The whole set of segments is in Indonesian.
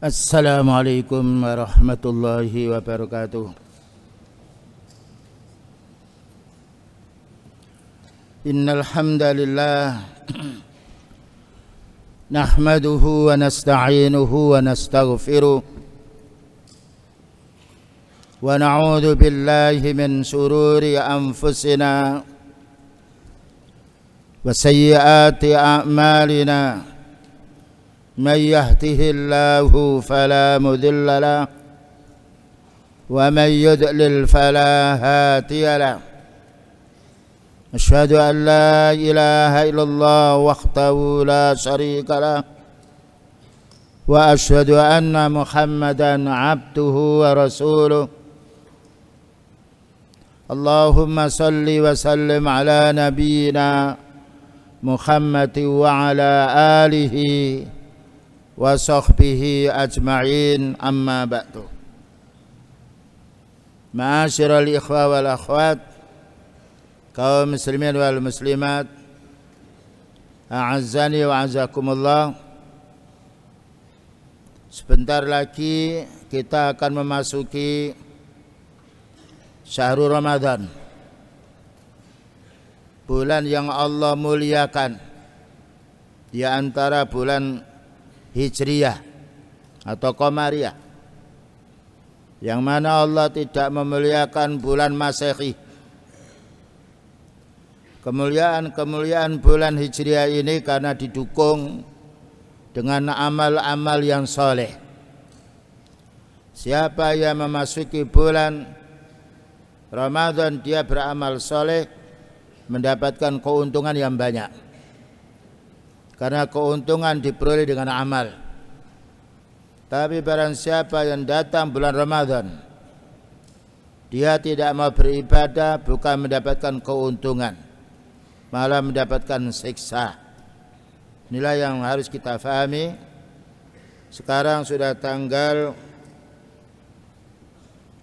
Assalamualaikum warahmatullahi wabarakatuh. Innal hamdalillah nahmaduhu wa nasta'inuhu wa nastaghfiruh wa na'udzu billahi min shururi anfusina wa sayyiati a'malina. من يهده الله فلا مضل له ومن يضلل فلا هادي له أشهد أن لا إله إلا الله وحده لا شريك له وأشهد أن محمدا عبده ورسوله اللهم صل وسلم على نبينا محمد وعلى آله wa sahbihi ajma'in, amma ba'du. Ma'asyiral ikhwa wal akhwat, kaum muslimin wal muslimat, a'azzani wa a'azzakumullah. Sebentar lagi kita akan memasuki syahrul Ramadan, bulan yang Allah muliakan di antara bulan Hijriyah atau Qamariyah, yang mana Allah tidak memuliakan bulan Masehi. Kemuliaan bulan Hijriyah ini karena didukung dengan amal-amal yang soleh. Siapa yang memasuki bulan Ramadan dia beramal soleh, mendapatkan keuntungan yang banyak. Karena keuntungan diperoleh dengan amal. Tapi barang siapa yang datang bulan Ramadan, dia tidak mau beribadah, bukan mendapatkan keuntungan, malah mendapatkan siksa. Inilah yang harus kita fahami. Sekarang sudah tanggal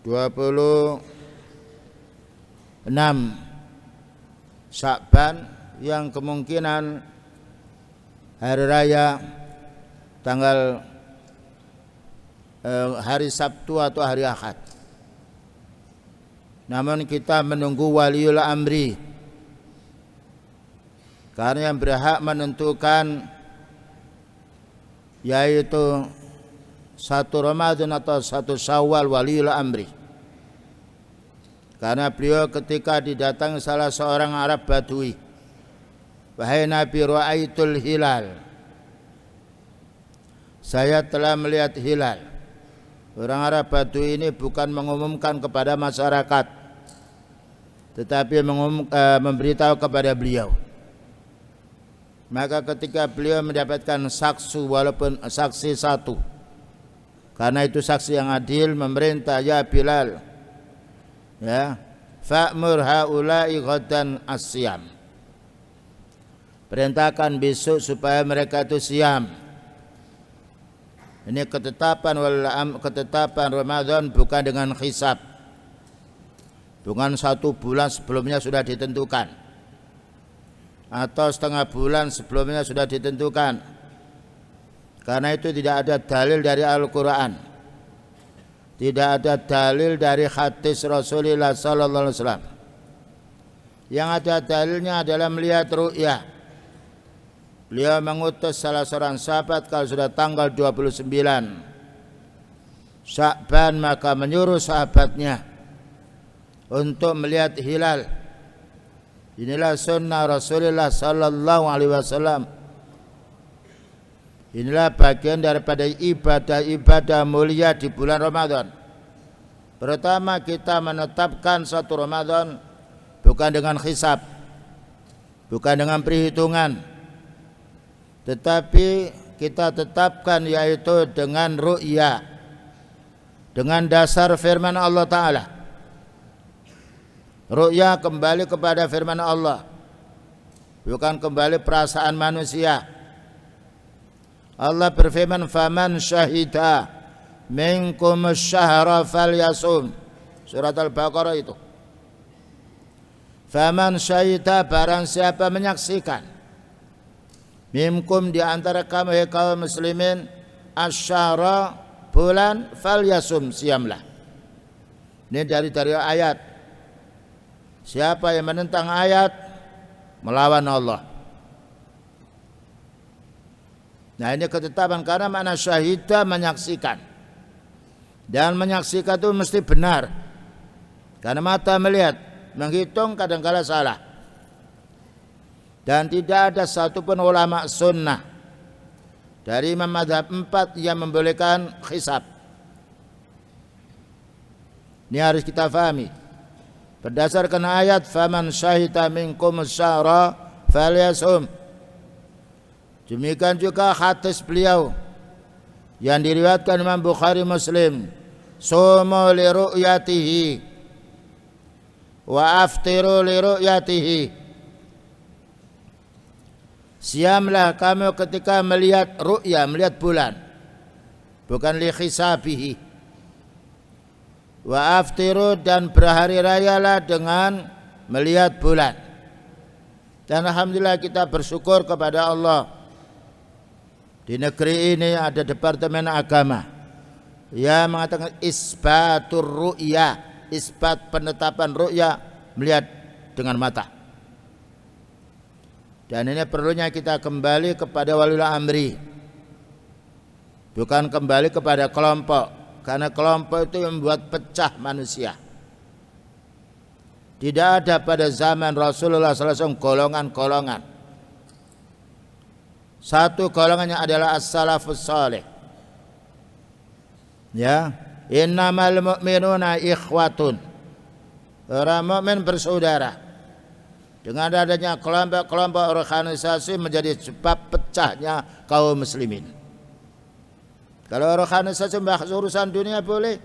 26 Sya'ban, yang kemungkinan hari raya tanggal hari Sabtu atau hari Ahad. Namun kita menunggu waliul amri, karena yang berhak menentukan yaitu 1 Ramadan atau 1 Syawal waliul amri. Karena beliau ketika didatangi salah seorang Arab Badui, wahai Nabi, ra'aitul hilal, saya telah melihat hilal. Orang Arab Badui ini bukan mengumumkan kepada masyarakat, tetapi memberitahu kepada beliau. Maka ketika beliau mendapatkan saksi, walaupun saksi satu, karena itu saksi yang adil, memerintah, ya Bilal, ya, fa'mur haula'i ghadan as-siyam, perintahkan besok supaya mereka itu siam. Ini ketetapan Ramadan bukan dengan hisab, bukan 1 bulan sebelumnya sudah ditentukan atau setengah bulan sebelumnya sudah ditentukan. Karena itu tidak ada dalil dari Al-Quran, tidak ada dalil dari hadis Rasulullah sallallahu alaihi wasallam. Yang ada dalilnya adalah melihat ru'yah. Beliau mengutus salah seorang sahabat kalau sudah tanggal 29 Sya'ban, maka menyuruh sahabatnya untuk melihat hilal. Inilah sunnah Rasulullah sallallahu alaihi wasallam. Inilah bagian daripada ibadah-ibadah mulia di bulan Ramadan. Pertama, kita menetapkan 1 Ramadan bukan dengan hisab, bukan dengan perhitungan, tetapi kita tetapkan yaitu dengan ru'ya, dengan dasar firman Allah Ta'ala. Ru'ya kembali kepada firman Allah, bukan kembali perasaan manusia. Allah berfirman, faman syahida minkum syahra falyasum, surat Al-Baqarah itu. Faman syahida, barang siapa menyaksikan, minkum di antara kamu kaum muslimin, asyara bulan falyasum, siamlah. Ini dari ayat. Siapa yang menentang ayat melawan Allah. Nah, ini ketetapan karena makna syahida menyaksikan. Dan menyaksikan itu mesti benar. Karena mata melihat, menghitung kadang-kala salah. Dan tidak ada satupun ulama sunnah dari imam mazhab 4 yang membolehkan hisab. Ini harus kita fahami. Berdasarkan ayat faman syahida minkum syahra falyasum. Demikian juga hadis beliau yang diriwayatkan Imam Bukhari Muslim, sumu li ru'yatihi wa aftiru li ru'yatihi. Siamlah kamu ketika melihat ru'ya, melihat bulan, bukan li khisabihi. Wa aftiru, dan berhari rayalah dengan melihat bulan. Dan alhamdulillah kita bersyukur kepada Allah. Di negeri ini ada Departemen Agama yang mengatakan isbatur ru'ya, isbat penetapan ru'ya, melihat dengan mata. Dan ini perlunya kita kembali kepada waliul amri, bukan kembali kepada kelompok, karena kelompok itu yang membuat pecah manusia. Tidak ada pada zaman Rasulullah SAW golongan-golongan. Satu golongannya adalah as-salafus salih. Ya, innamal mu'minuna ikhwatun. Orang mukmin bersaudara. Dengan adanya kelompok-kelompok organisasi menjadi sebab pecahnya kaum muslimin. Kalau organisasi membahas urusan dunia boleh.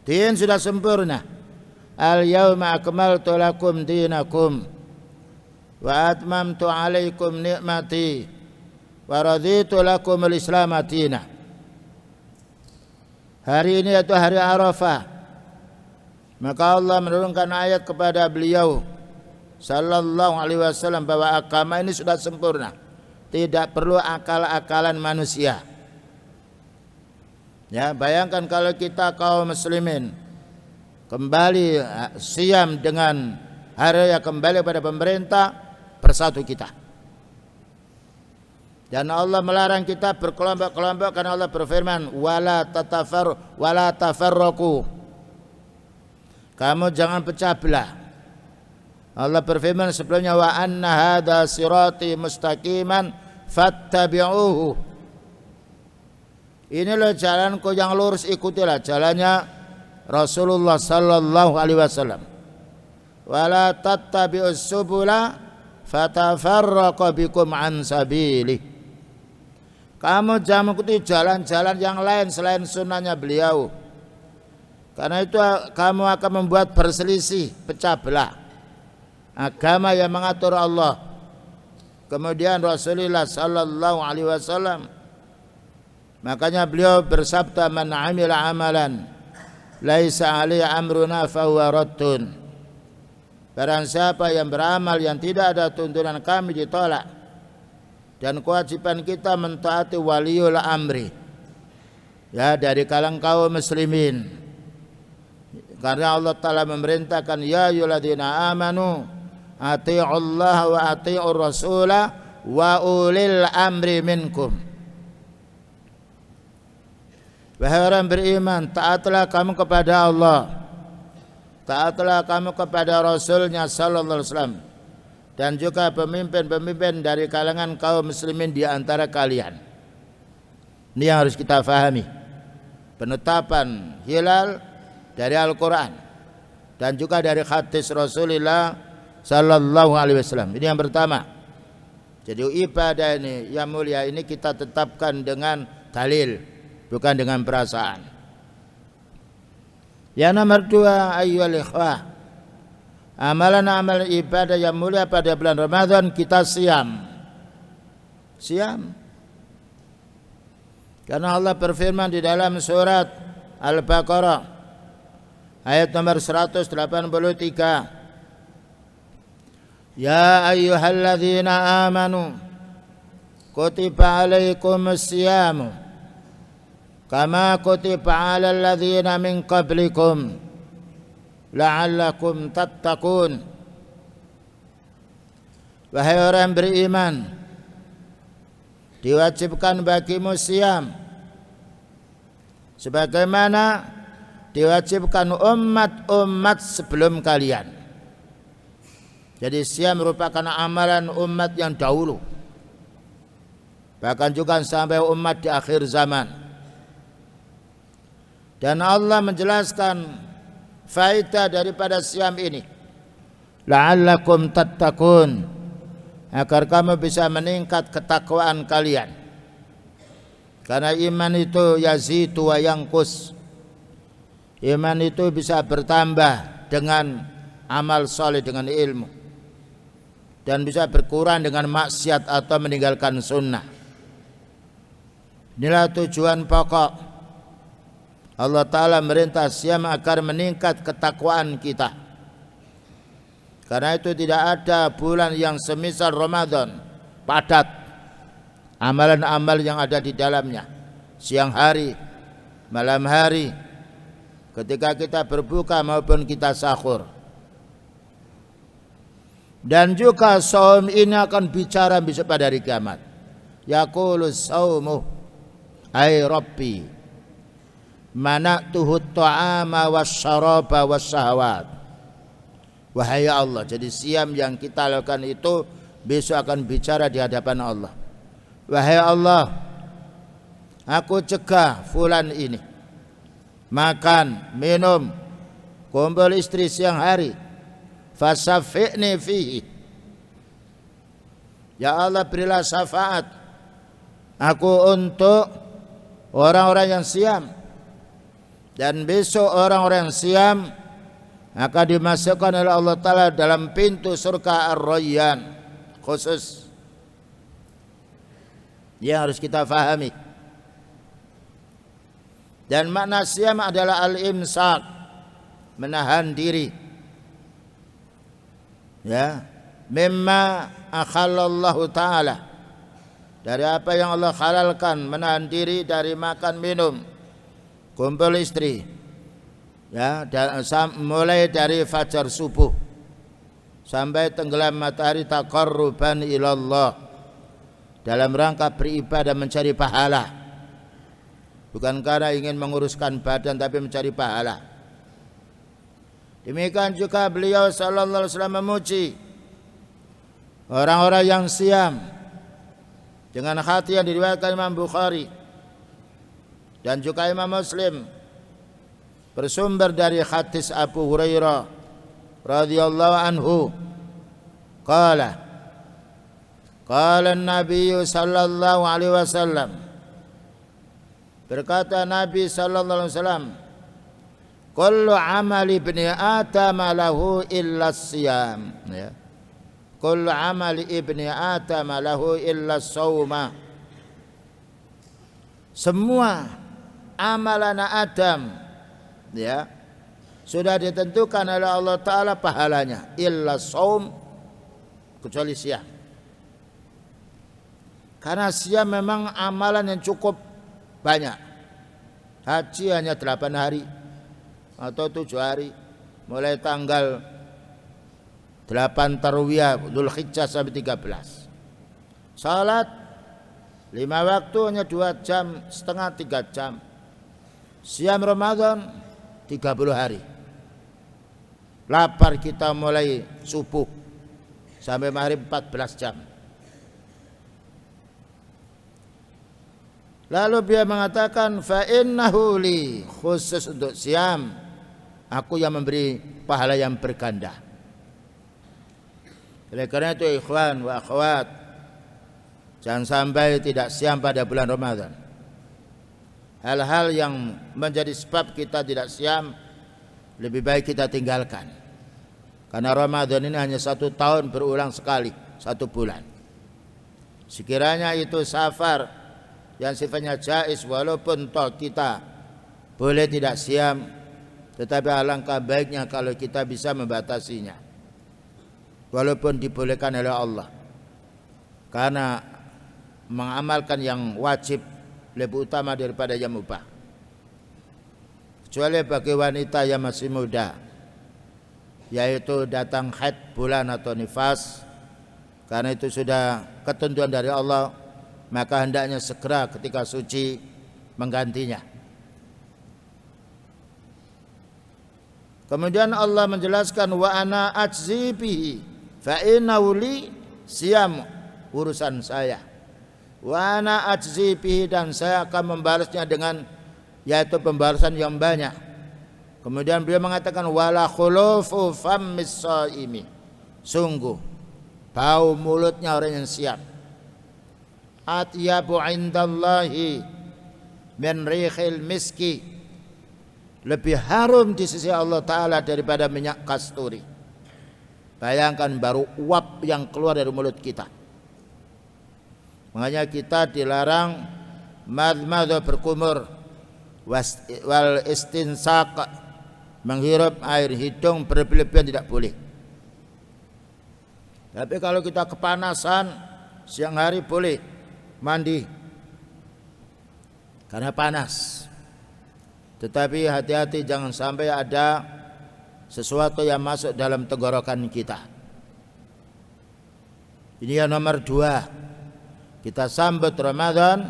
Din sudah sempurna. Al-yawma akmaltu lakum dinakum wa atmamtu alaikum ni'mati wa raditu lakum al-islam madina. Hari ini yaitu hari Arafah. Maka Allah menurunkan ayat kepada beliau sallallahu alaihi wasallam bahwa agama ini sudah sempurna. Tidak perlu akal-akalan manusia. Ya, bayangkan kalau kita kaum muslimin kembali siam dengan hari yang kembali pada pemerintah, bersatu kita. Dan Allah melarang kita berkelompok-kelompok karena Allah berfirman wala tafarraqu. Kamu jangan pecah belah. Allah berfirman sebelumnya wa anna hadza sirati mustaqiman fattabi'uhu. Inilah jalanku yang lurus, ikutilah jalannya Rasulullah sallallahu alaihi wasallam. Wala tattabi'us subula fatafarraqa bikum an sabilihi. Kamu jangan mengikuti jalan-jalan yang lain selain sunnahnya beliau. Karena itu kamu akan membuat berselisih, pecah belah. Agama yang mengatur Allah, kemudian Rasulullah sallallahu alaihi wasallam. Makanya beliau bersabda man amila amalan laisa alaihi amruna fahuwa raddun. Barang siapa yang beramal yang tidak ada tuntunan kami ditolak. Dan kewajiban kita mentaati waliul amri, ya, dari kalangan kaum muslimin. Karena Allah Ta'ala memerintahkan ya ayyuhalladzina amanu atii'ullaha wa atii'ur rasula wa ulil amri minkum. Wahai orang beriman, taatlah kamu kepada Allah, taatlah kamu kepada Rasulnya sallallahu alaihi wasallam, dan juga pemimpin-pemimpin dari kalangan kaum muslimin di antara kalian. Ini yang harus kita fahami. Penetapan hilal dari Al-Quran dan juga dari hadis Rasulullah sallallahu alaihi wasallam. Ini yang pertama. Jadi ibadah ini yang mulia ini kita tetapkan dengan dalil, bukan dengan perasaan. Yang nomor dua, ayyuhal ikhwah, amalan-amalan ibadah yang mulia pada bulan Ramadan kita siam. Karena Allah berfirman di dalam surat Al-Baqarah ayat nomor 183. Ya ayyuhalladzina amanu kutiba alaikumus siyamu kama kutiba 'alal ladzina min qablikum la'allakum tattaqun. Wahai orang beriman, diwajibkan bagimu siam sebagaimana diwajibkan umat-umat sebelum kalian. Jadi siam merupakan amalan umat yang dahulu, bahkan juga sampai umat di akhir zaman. Dan Allah menjelaskan faedah daripada siam ini, la'allakum tattaqun, agar kamu bisa meningkat ketakwaan kalian. Karena iman itu yazidu wa yanqus. Iman itu bisa bertambah dengan amal soleh, dengan ilmu, dan bisa berkurang dengan maksiat atau meninggalkan sunnah. Inilah tujuan pokok Allah Ta'ala merintah siam agar meningkat ketakwaan kita. Karena itu tidak ada bulan yang semisal Ramadan, padat amalan-amal yang ada di dalamnya, siang hari, malam hari, ketika kita berbuka maupun kita sahur. Dan juga saum ini akan bicara besok pada hari kiamat. Yaqulus saumu ay rabbi mana'tuhu ta'ama wasyaraba wasyahawat. Wahai Allah, jadi siam yang kita lakukan itu besok akan bicara di hadapan Allah. Wahai Allah, aku cegah fulan ini makan, minum, kumpul istri siang hari, fasaffi'ni fihi. Ya Allah, berilah syafaat aku untuk orang-orang yang siam. Dan besok orang-orang yang siam akan dimasukkan oleh Allah Ta'ala dalam pintu surga Ar-Rayyan khusus, yang harus kita fahami. Dan makna siam adalah al-imsak, menahan diri, ya, mimma akhalallahu ta'ala, dari apa yang Allah halalkan, menahan diri dari makan minum, kumpul istri, ya, mulai dari fajar subuh sampai tenggelam matahari, taqarruban ilallah, dalam rangka beribadah mencari pahala, bukan karena ingin menguruskan badan tapi mencari pahala. Demikian juga beliau sallallahu alaihi wasallam memuji orang-orang yang siam dengan hati yang diriwayatkan Imam Bukhari dan juga Imam Muslim, bersumber dari hadis Abu Hurairah radhiyallahu anhu, qala Nabi sallallahu alaihi wasallam, berkata Nabi sallallahu alaihi wasallam, kullu amali ibni Adam lahu illa siyam, ya. Kullu amali ibni Adam lahu illa sawma. Semua amalan Adam, ya, sudah ditentukan oleh Allah Ta'ala pahalanya, illa saum, kecuali siam. Karena siam memang amalan yang cukup banyak. Haji hanya 8 hari atau 7 hari, mulai tanggal 8 Tarwiyah Dzulhijjah sampai 13. Salat 5 waktu hanya 2 jam setengah, 3 jam. Siam Ramadan 30 hari. Lapar kita mulai subuh sampai maghrib 14 jam. Lalu dia mengatakan, fa innahu li, khusus untuk siam aku yang memberi pahala yang berganda. Oleh karena itu ikhwan wa akhwat, jangan sampai tidak siam pada bulan Ramadan. Hal-hal yang menjadi sebab kita tidak siam lebih baik kita tinggalkan. Karena Ramadan ini hanya 1 tahun berulang sekali, 1 bulan. Sekiranya itu safar yang sifatnya jaiz, walaupun toh kita boleh tidak siam, tetapi alangkah baiknya kalau kita bisa membatasinya, walaupun dibolehkan oleh Allah. Karena mengamalkan yang wajib lebih utama daripada yang mubah. kecuali bagi wanita yang masih muda, yaitu datang haid bulan atau nifas, karena itu sudah ketentuan dari Allah, maka hendaknya segera ketika suci menggantinya. Kemudian Allah menjelaskan wa ana ajzi bihi fa innahu li siyam, urusan saya. Wa ana ajzi bihi, dan saya akan membalasnya dengan yaitu pembalasan yang banyak. Kemudian beliau mengatakan wala khulufu fammis shaimi, sungguh bau mulutnya orang yang siap atyabu indallahi min rihil miski, lebih harum di sisi Allah Ta'ala daripada minyak kasturi. Bayangkan baru uap yang keluar dari mulut kita. Makanya kita dilarang madmadha, berkumur, wal istinsaq, menghirup air hidung berlebihan tidak boleh. Tapi kalau kita kepanasan siang hari boleh mandi karena panas. Tetapi hati-hati jangan sampai ada sesuatu yang masuk dalam tenggorokan kita. Ini yang nomor 2. Kita sambut Ramadan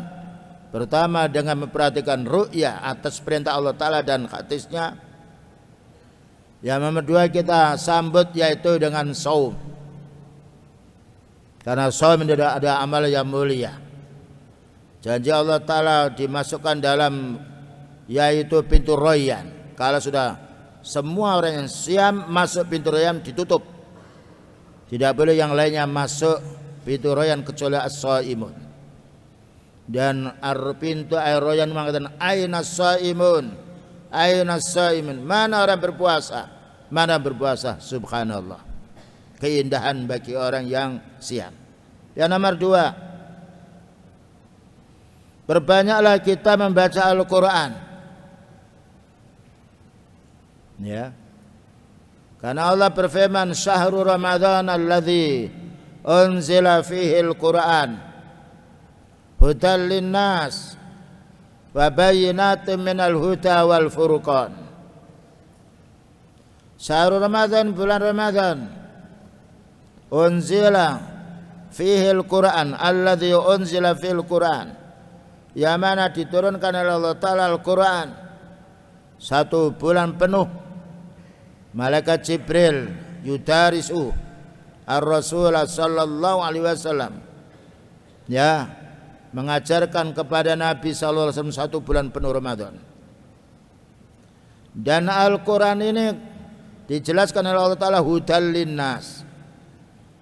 pertama dengan memperhatikan ru'yah atas perintah Allah Ta'ala dan hadisnya. Yang nomor 2 kita sambut yaitu dengan saum, karena saum itu ada amal yang mulia. Janji Allah Ta'ala dimasukkan dalam yaitu pintu royan. Kalau sudah semua orang yang siam masuk pintu royan ditutup, tidak boleh yang lainnya masuk pintu royan kecuali as-shaimun. Dan pintu air royan mengatakan aina as-shaimun, aina as-shaimun, mana orang berpuasa, mana berpuasa. Subhanallah, keindahan bagi orang yang siam. Yang nomor 2, berbanyaklah kita membaca Al-Quran, ya, karena Allah berfirman syahrul Ramadan alladzi unzila fihi al-Quran hudan linnas wa bayyinatin minal huda wal furqan. Syahrul Ramadan, bulan Ramadan, unzila fihi al-Quran alladzi unzila fil Quran, yang mana diturunkan oleh Allah Ta'ala Al-Quran 1 bulan penuh. Malaikat Jibril yudarisu ar-Rasul sallallahu alaihi wasallam, ya, mengajarkan kepada Nabi sallallahu alaihi wasallam 1 bulan penuh Ramadan. Dan Al-Quran ini dijelaskan oleh Allah Ta'ala hudal linnas,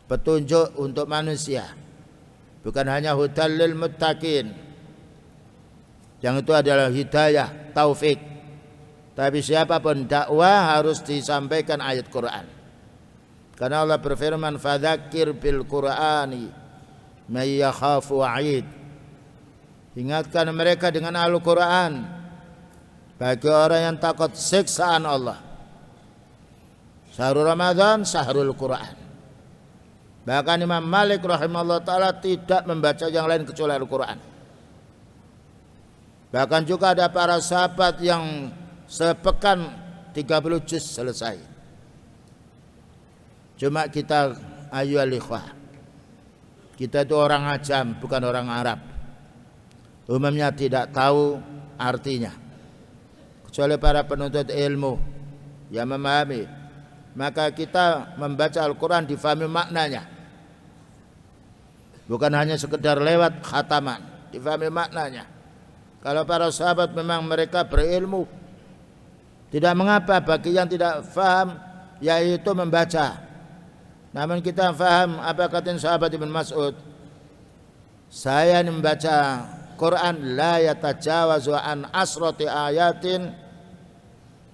petunjuk untuk manusia, bukan hanya hudal lil muttaqin, yang itu adalah hidayah, taufik. Tapi siapapun dakwah harus disampaikan ayat Quran. Karena Allah berfirman fadzakir bil Qur'ani may yakhafu wa'id. Ingatkan mereka dengan Al-Quran bagi orang yang takut siksaan Allah. Syahrul Ramadan, syahrul Quran. Bahkan Imam Malik rahimahullah ta'ala tidak membaca yang lain kecuali Al-Quran. Bahkan juga ada para sahabat yang sepekan 30 juz selesai. Cuma kita ayyuhal ikhwah, kita itu orang ajam, bukan orang Arab. Umumnya tidak tahu artinya, kecuali para penuntut ilmu yang memahami. Maka kita membaca Al-Quran difahami maknanya, bukan hanya sekedar lewat khataman, difahami maknanya. Kalau para sahabat memang mereka berilmu, tidak mengapa bagi yang tidak faham yaitu membaca. Namun kita faham apa kata sahabat Ibn Mas'ud, saya membaca Quran la yatajawazu an asrati ayatin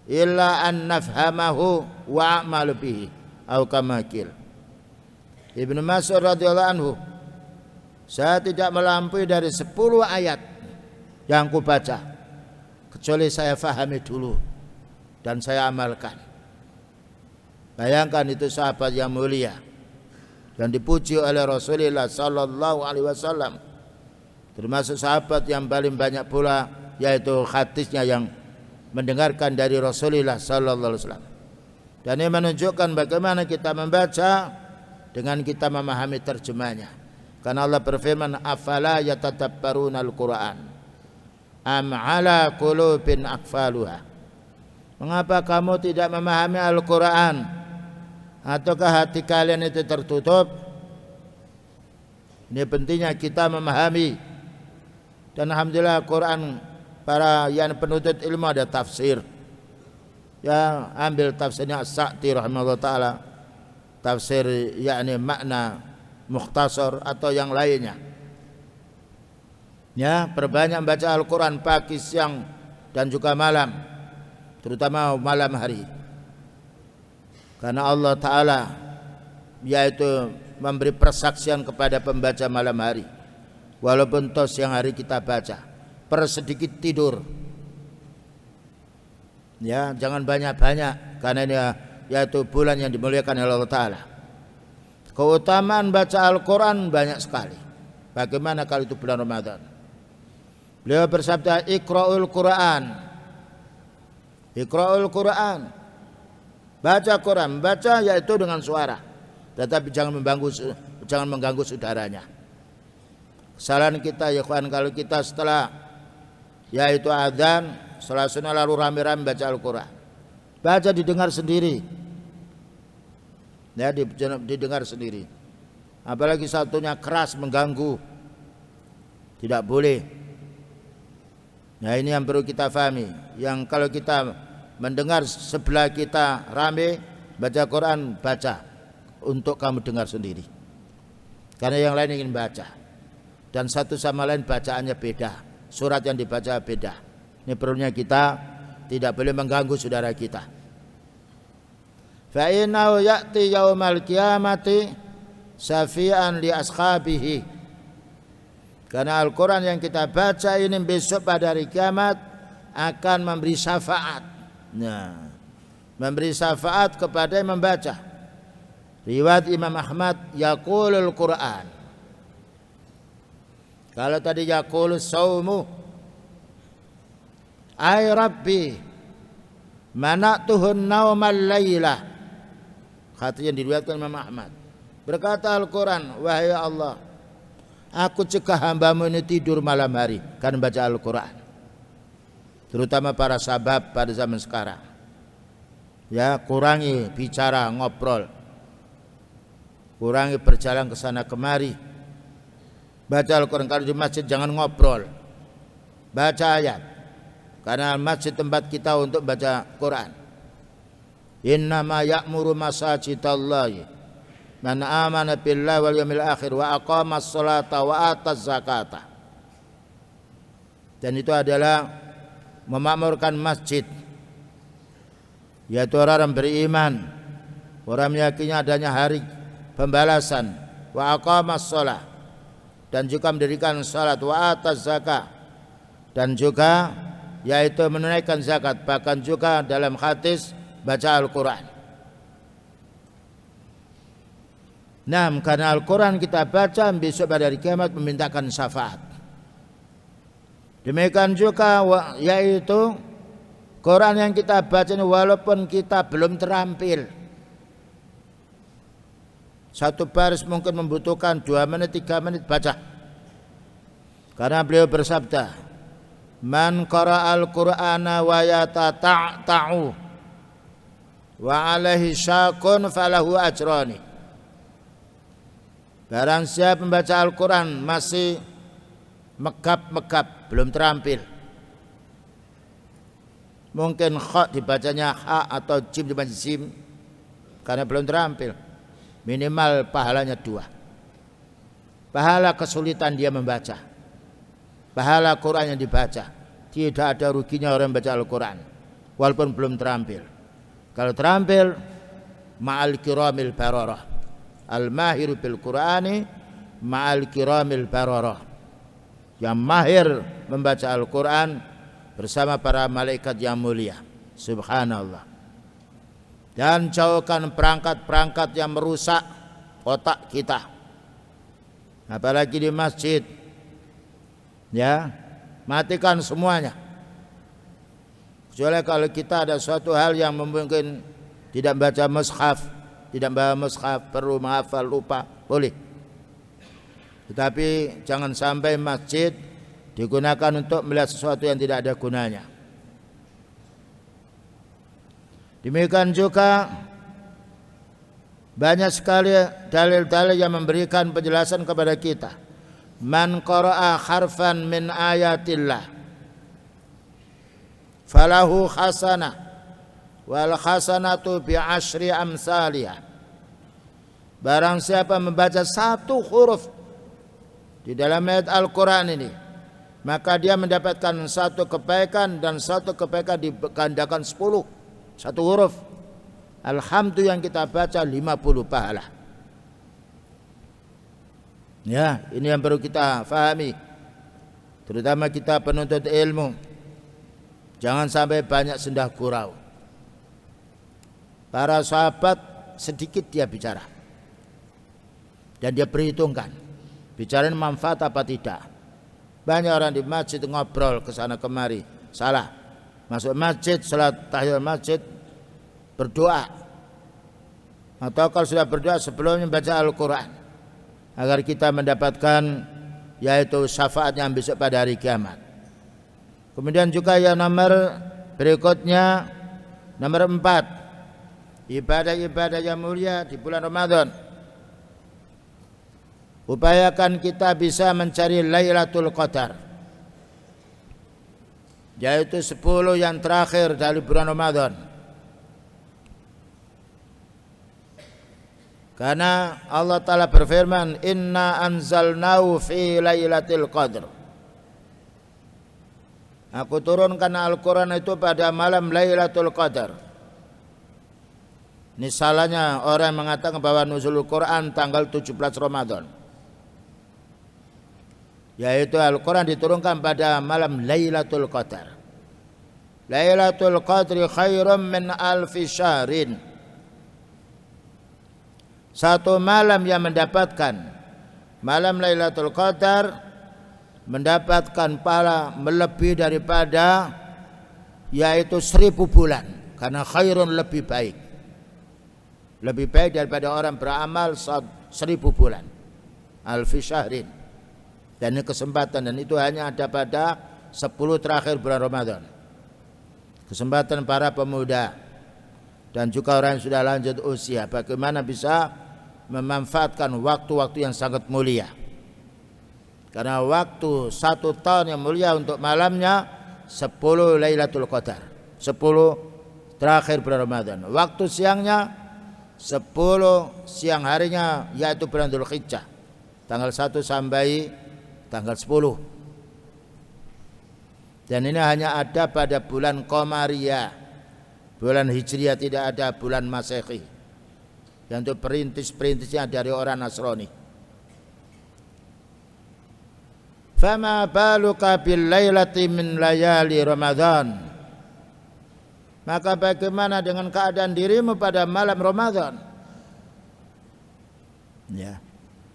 illa an nafhamahu wa a'malu bihi atau kama qil. Ibnu Mas'ud radhiyallahu anhu, saya tidak melampaui dari 10 ayat yang ku baca kecuali saya fahami dulu dan saya amalkan. Bayangkan itu sahabat yang mulia yang dipuji oleh Rasulullah sallallahu alaihi wasallam, termasuk sahabat yang paling banyak pula yaitu hadisnya yang mendengarkan dari Rasulullah sallallahu alaihi wasallam. Dan ini menunjukkan bagaimana kita membaca dengan kita memahami terjemahnya. Karena Allah berfirman, afala yatadabbaruna al-Qur'an am ala qulubin aqfaluha. Mengapa kamu tidak memahami Al-Qur'an? Ataukah hati kalian itu tertutup? Ini pentingnya kita memahami. Dan alhamdulillah Al-Qur'an, para yang penuntut ilmu ada tafsir. Ya, ambil tafsirnya As-Sa'di rahimahullah taala. Tafsir yakni makna mukhtasar atau yang lainnya. Ya, perbanyak baca Al-Qur'an pagi, siang dan juga malam, terutama malam hari. Karena Allah taala yaitu memberi persaksian kepada pembaca malam hari. Walaupun toh siang hari kita baca, persedikit tidur. Ya, jangan banyak-banyak karena ini yaitu bulan yang dimuliakan oleh Allah taala. Keutamaan baca Al-Qur'an banyak sekali. Bagaimana kalau itu bulan Ramadan? Beliau bersabda, Iqra'ul Qur'an. Iqra'ul Qur'an. Baca Quran, baca yaitu dengan suara. Tetapi jangan mengganggu saudaranya. Kesalahan kita ya kawan, kalau kita setelah yaitu adzan, setelah sunnah lalu rame-rame baca Al-Qur'an. Baca didengar sendiri. Ya, didengar sendiri. Apalagi satunya keras mengganggu. Tidak boleh. Nah, ini yang perlu kita pahami. Yang kalau kita mendengar sebelah kita rame baca Quran, baca untuk kamu dengar sendiri. Karena yang lain ingin baca. Dan satu sama lain bacaannya beda. Surat yang dibaca beda. Ini perlunya kita tidak boleh mengganggu saudara kita. Fa innahu ya'ti yaumal qiyamati syafi'an li ashabihi. Karena Al-Quran yang kita baca ini besok pada hari kiamat akan memberi syafaat. Nah, memberi syafaat kepada yang membaca. Riwayat Imam Ahmad, yaqulul Quran. Kalau tadi yaqulus saumu, ay rabbi mana'tuhun naumal laylah. Kata yang diriwayatkan Imam Ahmad. Berkata Al-Quran, wahai Allah, aku cegah hambamu ini tidur malam hari karena baca Al-Quran. Terutama para sahabat pada zaman sekarang. Ya, kurangi bicara, ngobrol. Kurangi berjalan ke sana kemari. Baca Al-Quran. Kalau di masjid jangan ngobrol. Baca ayat. Karena masjid tempat kita untuk baca Quran. Innama ya'muru masajidallahi man amana billahi wal yawmil akhir wa aqamas sholata wa ataz zakata. Dan itu adalah memakmurkan masjid, yaitu orang beriman, orang meyakini adanya hari pembalasan, wa aqamas sholat, dan juga mendirikan salat, wa ataz zakat, dan juga yaitu menunaikan zakat, bahkan juga dalam hadis baca Al-Quran. Nah, karena Al-Quran kita baca besok pada hari kiamat memintakan syafaat. Demikian juga yaitu Quran yang kita baca ini walaupun kita belum terampil. Satu baris mungkin membutuhkan 2 menit, 3 menit baca. Karena beliau bersabda, man qara'al Qur'ana wa yatata'u wa alaihi syakun falahu ajrani. Barang siapa membaca Al-Quran masih megap-megap, belum terampil. Mungkin kha dibacanya ha atau jim dibaca jim karena belum terampil. Minimal pahalanya 2. Pahala kesulitan dia membaca. Pahala Quran yang dibaca. Tidak ada ruginya orang membaca Al-Quran walaupun belum terampil. Kalau terampil, ma'al kiramil bararah. Al-mahiru bil Qur'ani ma'al kiramil bararah. Yang mahir membaca Al-Quran bersama para malaikat yang mulia. Subhanallah. Dan jauhkan perangkat-perangkat yang merusak otak kita. Apalagi di masjid. Ya, matikan semuanya. Kecuali kalau kita ada suatu hal yang mungkin tidak baca mushaf, perlu menghafal, lupa, boleh. Tetapi jangan sampai masjid digunakan untuk melihat sesuatu yang tidak ada gunanya. Demikian juga banyak sekali dalil-dalil yang memberikan penjelasan kepada kita. Man qara'a harfan min ayatillah falahu hasanah wal hasanatu bi asyri amsalihah. Barang siapa membaca satu huruf di dalam ayat Al-Quran ini, maka dia mendapatkan satu kebaikan, dan satu kebaikan digandakan 10. Satu huruf alhamdulillah yang kita baca 50 pahala. Ya, ini yang perlu kita fahami, terutama kita penuntut ilmu. Jangan sampai banyak sendah gurau. Para sahabat sedikit dia bicara, dan dia perhitungkan bicaranya manfaat apa tidak. Banyak orang di masjid ngobrol ke sana kemari, salah. Masuk masjid, salat tahiyat masjid, berdoa. Atau kalau sudah berdoa sebelumnya baca Al-Quran, agar kita mendapatkan yaitu syafaatnya besok pada hari kiamat. Kemudian juga yang nomor berikutnya, nomor 4, ibadah-ibadah yang mulia di bulan Ramadan. Upayakan kita bisa mencari Lailatul Qadar, yaitu 10 yang terakhir dari bulan Ramadan. Karena Allah Ta'ala berfirman, Inna anzalnahu fi Lailatul Qadr. Aku turunkan Al-Quran itu pada malam Lailatul Qadar. Ini salahnya orang yang mengatakan bahwa nuzulul Quran tanggal 17 Ramadan, yaitu Al-Quran diturunkan pada malam Lailatul Qadar. Lailatul Qadri khairum min alfi syahrin. Satu malam yang mendapatkan malam Lailatul Qadar mendapatkan pahala melebihi daripada yaitu 1000 bulan. Karena khairun lebih baik, lebih baik daripada orang beramal 1000 bulan, alfi syahrin. Dan ini kesempatan, dan itu hanya ada pada 10 terakhir bulan Ramadan. Kesempatan para pemuda dan juga orang yang sudah lanjut usia, bagaimana bisa memanfaatkan waktu-waktu yang sangat mulia. Karena waktu 1 tahun yang mulia untuk malamnya 10 Lailatul Qadar, 10 terakhir bulan Ramadan. Waktu siangnya 10 siang harinya, yaitu bulan Dzulhijjah, tanggal 1 sampai tanggal 10. Dan ini hanya ada pada bulan Qamariyah, bulan Hijriah, tidak ada bulan Masehi, yang itu perintis-perintisnya dari orang Nasrani. Fama baluka bil lailati min layali Ramadan. Maka bagaimana dengan keadaan dirimu pada malam Ramadan? Ya.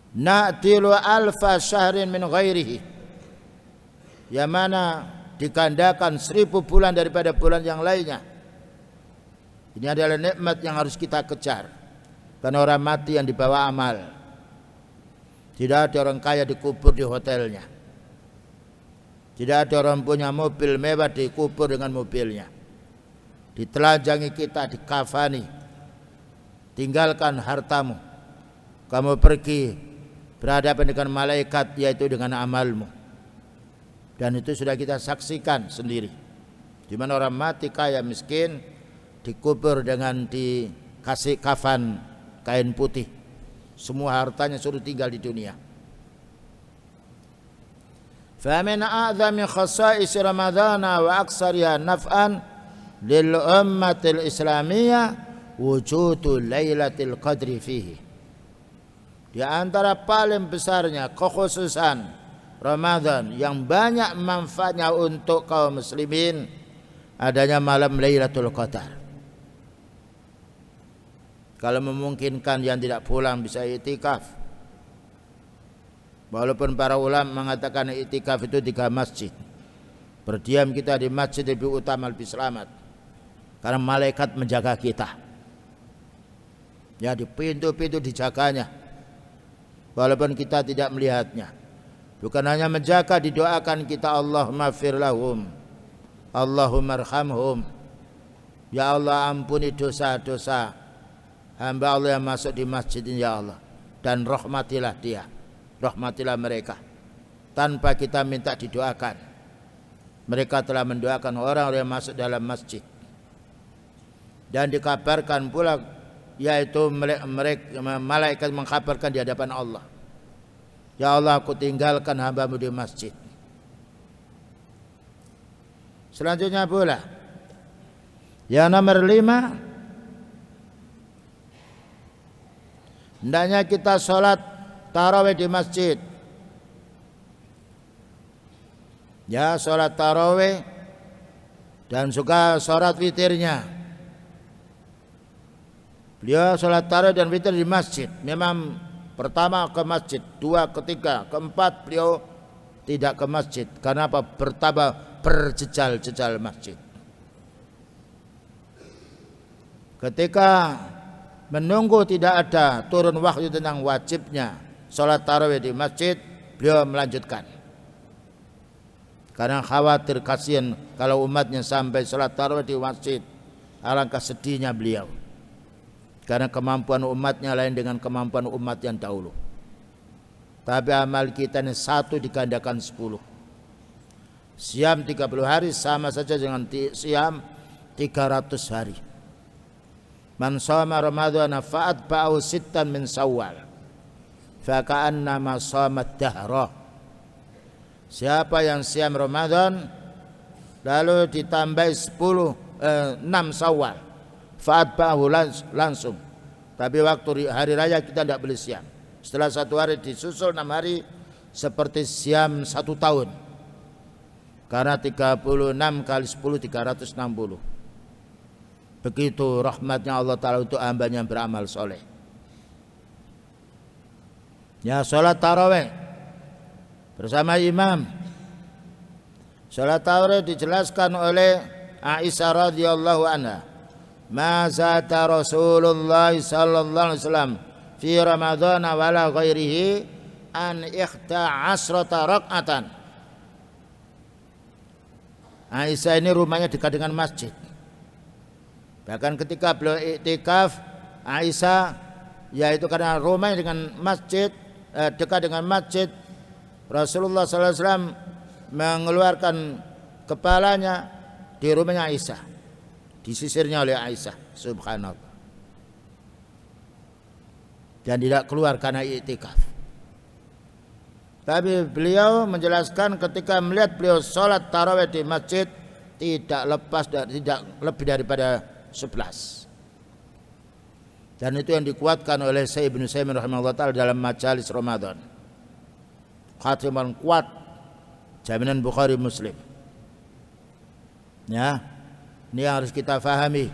Na'tilu alfa syahrin min ghairihi, yang mana digandakan 1000 bulan daripada bulan yang lainnya. Ini adalah nikmat yang harus kita kejar. Karena orang mati yang dibawa amal. Tidak ada orang kaya dikubur di hotelnya. Tidak ada orang punya mobil mewah dikubur dengan mobilnya. Ditelanjangi kita, dikafani. Tinggalkan hartamu, kamu pergi berhadapan dengan malaikat, yaitu dengan amalmu. Dan itu sudah kita saksikan sendiri, di mana orang mati kaya miskin dikubur dengan dikasih kafan kain putih, semua hartanya suruh tinggal di dunia. Fa min a'zami khasa'is Ramadhan wa aksariha naf'an lil ummatil islamiyah wujudu Lailatul Qadri fihi. Di antara paling besarnya kekhususan Ramadan yang banyak manfaatnya untuk kaum muslimin, adanya malam Lailatul Qadar. Kalau memungkinkan yang tidak pulang bisa i'tikaf. Walaupun para ulama mengatakan i'tikaf itu 3 masjid. Berdiam kita di masjid lebih utama, lebih selamat. Karena malaikat menjaga kita. Ya, di pintu-pintu dijaganya. Walaupun kita tidak melihatnya. Bukan hanya menjaga, didoakan kita, Allahumma fir lahum, Allahumma arhamhum. Ya Allah, ampuni dosa-dosa hamba Allah yang masuk di masjid ini ya Allah. Dan rahmatilah dia, rahmatilah mereka. Tanpa kita minta didoakan. Mereka telah mendoakan orang yang masuk dalam masjid. Dan dikabarkan pula, yaitu malaikat mengkabarkan di hadapan Allah, ya Allah, aku tinggalkan hamba-Mu di masjid. Selanjutnya pula, yang nomor 5, hendaknya kita sholat tarawih di masjid. Ya, sholat tarawih dan juga sholat witirnya. Beliau sholat tarawih dan witir di masjid. Memang pertama ke masjid, 2, ketiga, keempat beliau tidak ke masjid. Karena apa? Berjejal-jejal masjid. Ketika menunggu tidak ada turun wahyu tentang wajibnya sholat tarawih di masjid, beliau melanjutkan. Karena khawatir, kasihan kalau umatnya sampai sholat tarawih di masjid. Alangkah sedihnya beliau. Karena kemampuan umatnya lain dengan kemampuan umat yang dahulu. Tapi amal kita ini 1 digandakan 10. Siam 30 hari sama saja dengan siam 300 hari. Man shoma ramadhana fa'atba'ahu sittan min Syawal fa ka'annama shoma ad-dahra. Siapa yang siam Ramadan lalu ditambah 6 Syawal, fa'atba'ahu langsung. Tapi waktu hari raya kita tidak boleh siam. Setelah 1 hari disusul 6 hari seperti siam 1 tahun. Karena 36 kali 10 360. Begitu rahmatnya Allah Ta'ala untuk hambanya yang beramal soleh. Ya, sholat tarawih bersama imam. Sholat tarawih dijelaskan oleh Aisyah radhiyallahu anha. Ma zata Rasulullah sallallahu alaihi wasallam fi Ramadan wala ghairihi an 11 rak'atan. Aisyah ini rumahnya dekat dengan masjid. Bahkan ketika beliau iktikaf, Aisyah, yaitu karena rumahnya dengan masjid, dekat dengan masjid, Rasulullah sallallahu alaihi wasallam mengeluarkan kepalanya di rumahnya Aisyah, disisirnya oleh Aisyah, subhanallah, dan tidak keluar karena iktikaf. Tapi beliau menjelaskan ketika melihat beliau sholat tarawih di masjid tidak lebih daripada 11. Dan itu yang dikuatkan oleh Syekh Ibnu Utsaimin rahimahullah taala dalam majalis Ramadan. Khatiman kuat, jaminan Bukhari Muslim. Ya, ini yang harus kita fahami.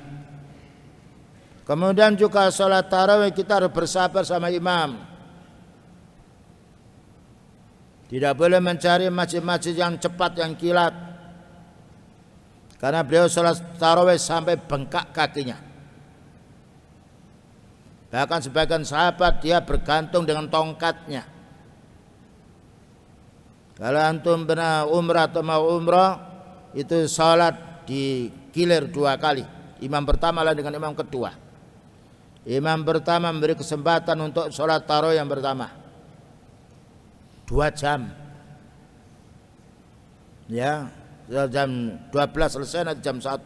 Kemudian juga sholat tarawih kita harus bersabar sama imam. Tidak boleh mencari masjid-masjid yang cepat, yang kilat. Karena beliau sholat tarawih sampai bengkak kakinya. Bahkan sebagian sahabat dia bergantung dengan tongkatnya. Kalau antum pernah umrah atau mau umrah, itu sholat digilir 2 kali. Imam pertama lah dengan imam kedua. Imam pertama memberi kesempatan untuk sholat tarawih yang pertama 2 jam. Ya, jam 12 selesai, nanti jam 1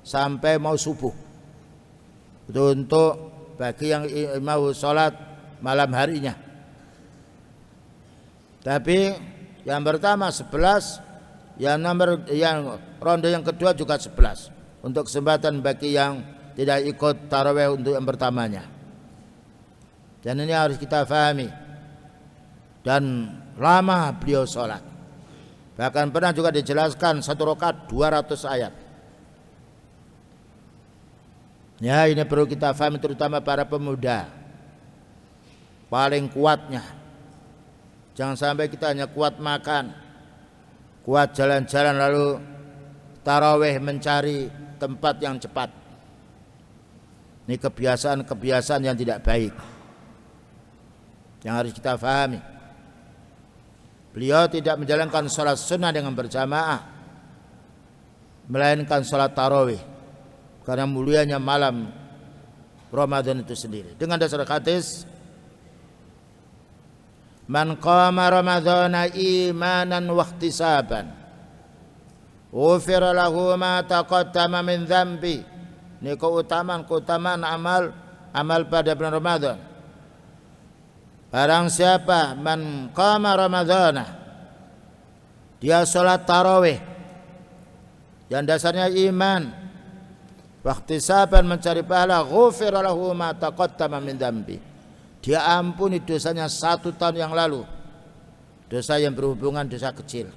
sampai mau subuh. Itu untuk bagi yang mau sholat malam harinya. Tapi yang pertama 11, yang ronde yang kedua juga 11. Untuk kesempatan bagi yang tidak ikut tarawih untuk yang pertamanya. Dan ini harus kita fahami. Dan lama beliau sholat. Bahkan pernah juga dijelaskan 1 rakaat 200 ayat. Ya, ini perlu kita fahami terutama para pemuda. Paling kuatnya. Jangan sampai kita hanya kuat makan, kuat jalan-jalan lalu tarawih mencari tempat yang cepat. Ini kebiasaan-kebiasaan yang tidak baik yang harus kita fahami. Beliau tidak menjalankan sholat sunnah dengan berjamaah, melainkan sholat tarawih karena mulianya malam Ramadan itu sendiri. Dengan dasar hadis, man qama ramadhana imanan wa ihtisaban ghufira lahu ma taqaddama min dzambi. Ini keutamaan amal pada bulan Ramadan. Barang siapa man qama ramadhana, dia salat tarawih yang dasarnya iman, wahtisaban mencari pahala, ghufira lahu ma taqaddama min dzambi. Dia ampuni dosanya 1 tahun yang lalu. Dosa yang berhubungan dosa kecil.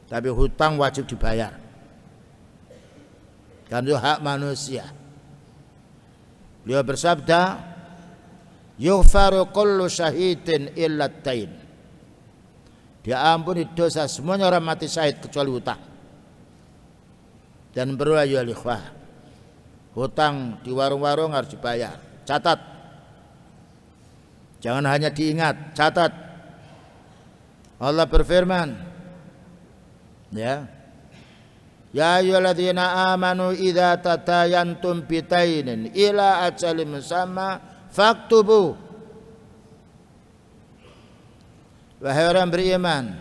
Tapi hutang wajib dibayar. Kan itu hak manusia. Beliau bersabda, yughfaru kullu syahidin illa tain. Dia ampuni dosa semuanya orang mati syahid kecuali hutang. Dan perlu ya ikhwah, hutang di warung-warung harus dibayar. Catat. Jangan hanya diingat, catat. Allah berfirman, ya ayyuhalladzina amanu idza tatayantum bitainin ila ajalin musamma faktubu. Wahai orang beriman,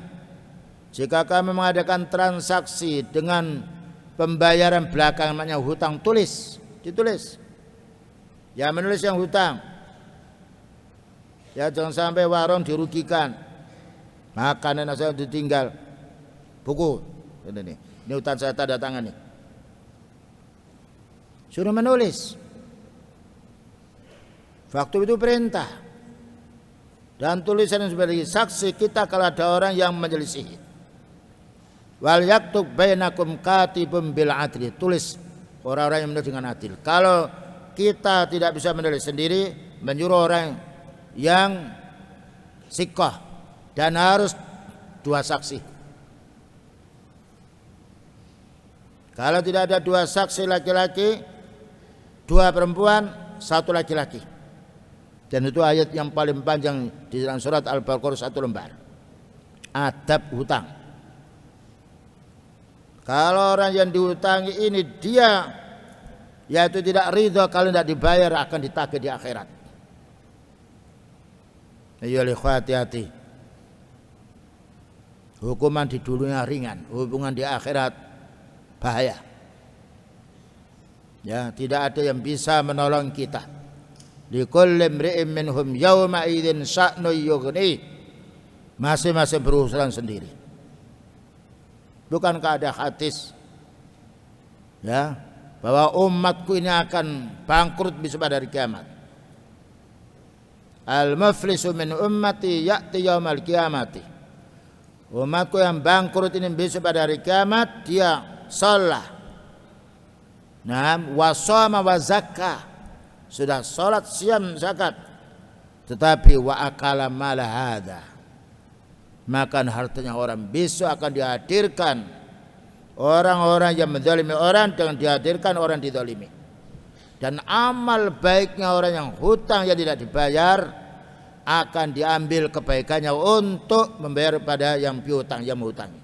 jika kami mengadakan transaksi dengan pembayaran belakangan, namanya hutang, ditulis. Ya, menulis yang hutang. Ya, jangan sampai warung dirugikan, makanan saya ditinggal, buku ini hutang saya tanda tangan nih. Suruh menulis. Waktu itu perintah. Dan tulisan yang sebagai saksi kita kalau ada orang yang menyelisihi. Wal yaktub bainakum katibun bil adli. Tulis orang-orang yang menulis dengan adil. Kalau kita tidak bisa menulis sendiri, menyuruh orang yang siqah dan harus 2 saksi. Kalau tidak ada 2 saksi laki-laki, 2 perempuan, 1 laki-laki. Dan itu ayat yang paling panjang di dalam surat Al-Baqarah 1 lembar. Adab hutang. Kalau orang yang dihutangi ini dia yaitu tidak ridha kalau tidak dibayar, akan ditagih di akhirat. Ayo hati-hati. Hukuman di dunia ringan, hubungan di akhirat bahaya. Ya, tidak ada yang bisa menolong kita. Likulli imri'in minhum yawma idzin sya'nu yughni. Masing-masing berurusan sendiri. Bukankah ada hadis ya bahwa umatku ini akan bangkrut besok pada hari kiamat. Al-muflisu min ummati ya'ti yaumal qiyamati. Umatku yang bangkrut ini besok pada hari kiamat, dia sholat, wasoma wa zakah, sudah sholat siam zakat, tetapi wa akala mala hadha, makan hartanya orang. Besok akan dihadirkan orang-orang yang menzalimi orang dengan dihadirkan orang dizalimi. Dan amal baiknya orang yang hutang yang tidak dibayar akan diambil kebaikannya untuk membayar pada yang piutang, yang menghutangi.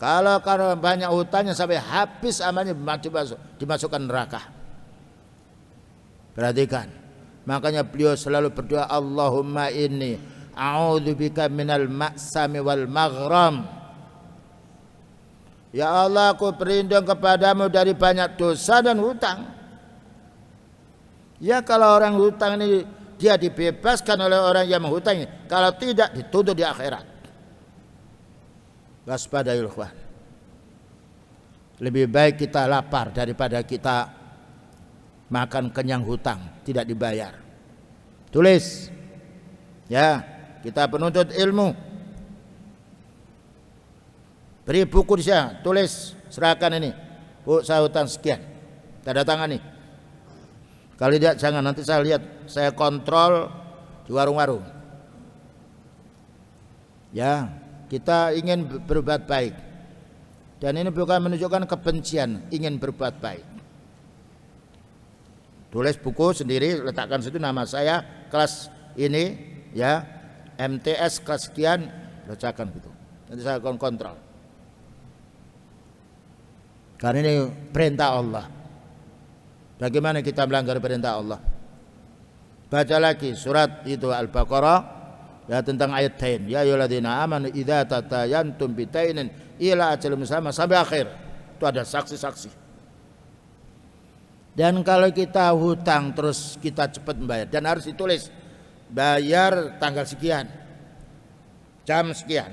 Kalau karena banyak hutangnya sampai habis amalnya, dimasukkan neraka. Perhatikan. Makanya beliau selalu berdoa, Allahumma inni a'udzubika minal ma'sami wal maghram. Ya Allah, aku berlindung kepadamu dari banyak dosa dan hutang. Ya, kalau orang hutang ini dia dibebaskan oleh orang yang menghutangi, kalau tidak dituntut di akhirat. Waspada ikhwan. Lebih baik kita lapar daripada kita makan kenyang hutang tidak dibayar. Tulis. Ya, kita penuntut ilmu. Beri buku di sana, tulis, serahkan ini. Bu, saya hutang sekian. Tanda tangan nih. Kalau tidak jangan, nanti saya lihat, saya kontrol di warung-warung. Ya. kita ingin berbuat baik. Dan ini bukan menunjukkan kebencian, ingin berbuat baik. Tulis buku sendiri, letakkan situ nama saya, kelas ini ya, MTS kelas sekian, bacakan gitu. Nanti saya akan kontrol. Karena ini perintah Allah. Bagaimana kita melanggar perintah Allah? Baca lagi surat itu Al-Baqarah ya, tentang ayat tain. Ya ayyuhalladzina amanu idza tatayantum bitainin ila ajalin musamma sampai akhir. Itu ada saksi-saksi. Dan kalau kita hutang terus kita cepat membayar, dan harus ditulis bayar tanggal sekian, jam sekian.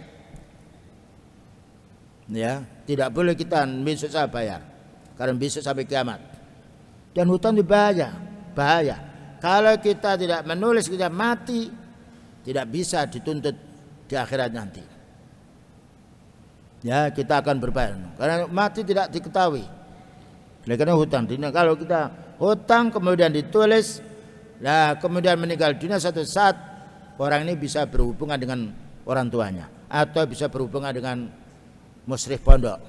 Ya, tidak boleh kita besok saya bayar, karena besok sampai kiamat. Dan hutang dibayar, bahaya. Kalau kita tidak menulis kita mati, tidak bisa dituntut di akhirat nanti. Ya, kita akan berbayar. Karena mati tidak diketahui. Karena hutang. Kalau kita hutang kemudian ditulis, nah kemudian meninggal dunia satu saat, orang ini bisa berhubungan dengan orang tuanya atau bisa berhubungan dengan musyrif pondok.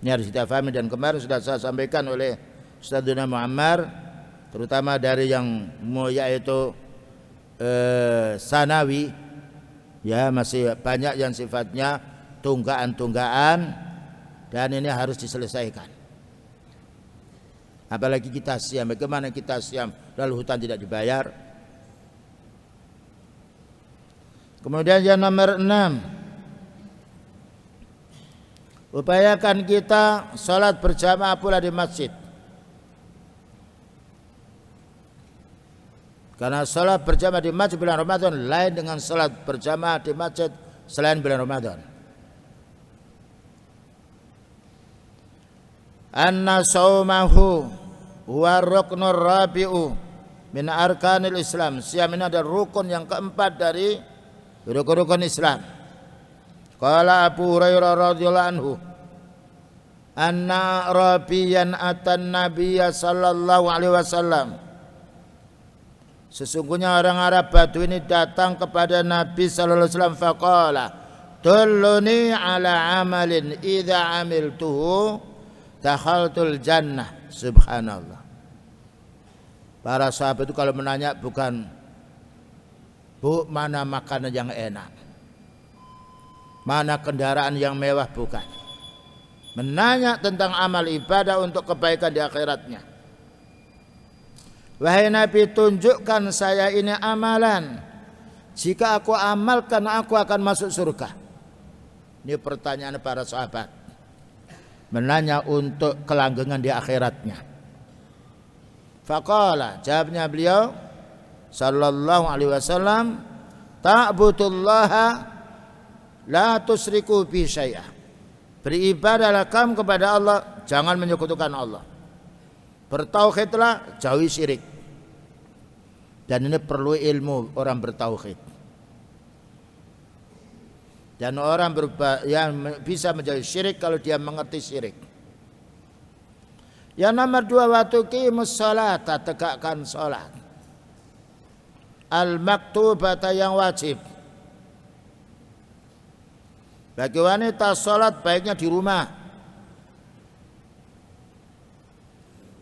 Ini harus kita pahami, dan kemarin sudah saya sampaikan oleh Ustadzuna Muammar, terutama dari yang yaitu sanawi, ya masih banyak yang sifatnya tunggaan-tunggaan, dan ini harus diselesaikan. Apalagi kita siam, bagaimana kita siam lalu hutang tidak dibayar. Kemudian yang nomor 6, upayakan kita sholat berjamaah pula di masjid. Karena sholat berjamaah di masjid bulan Ramadan lain dengan sholat berjamaah di masjid selain bulan Ramadan. Anna saumahu huwa ruknur rabi'u min arkanil Islam. Siam ini ada rukun yang keempat dari rukun-rukun Islam. Qala Abu Hurairah radhiyallahu anhu, anna rabiyan atan nabiyya sallallahu alaihi wasallam. Sesungguhnya orang Arab Batu ini datang kepada Nabi sallallahu alaihi wasallam, faqala dulluni ala amalin idza amiltuhu dakhaltul jannah. Subhanallah. Para sahabat itu kalau menanya bukan Bu, mana makanan yang enak, mana kendaraan yang mewah, bukan. Menanya tentang amal ibadah untuk kebaikan di akhiratnya. Wahai Nabi, tunjukkan saya ini amalan, jika aku amalkan aku akan masuk surga. Ini pertanyaan para sahabat, menanya untuk kelanggengan di akhiratnya. Faqala, jawabnya beliau sallallahu alaihi wasallam, ta'budullaha la tusriku bi syai'ah. Beribadahlah kamu kepada Allah, jangan menyekutukan Allah. Bertauhidlah, jauhi syirik. Dan ini perlu ilmu orang bertauhid. Dan orang yang bisa menjauhi syirik kalau dia mengerti syirik. Yang nomor 2, waktu qimus salat, tegakkan salat. Al-maktubata yang wajib. Bagi wanita salat baiknya di rumah.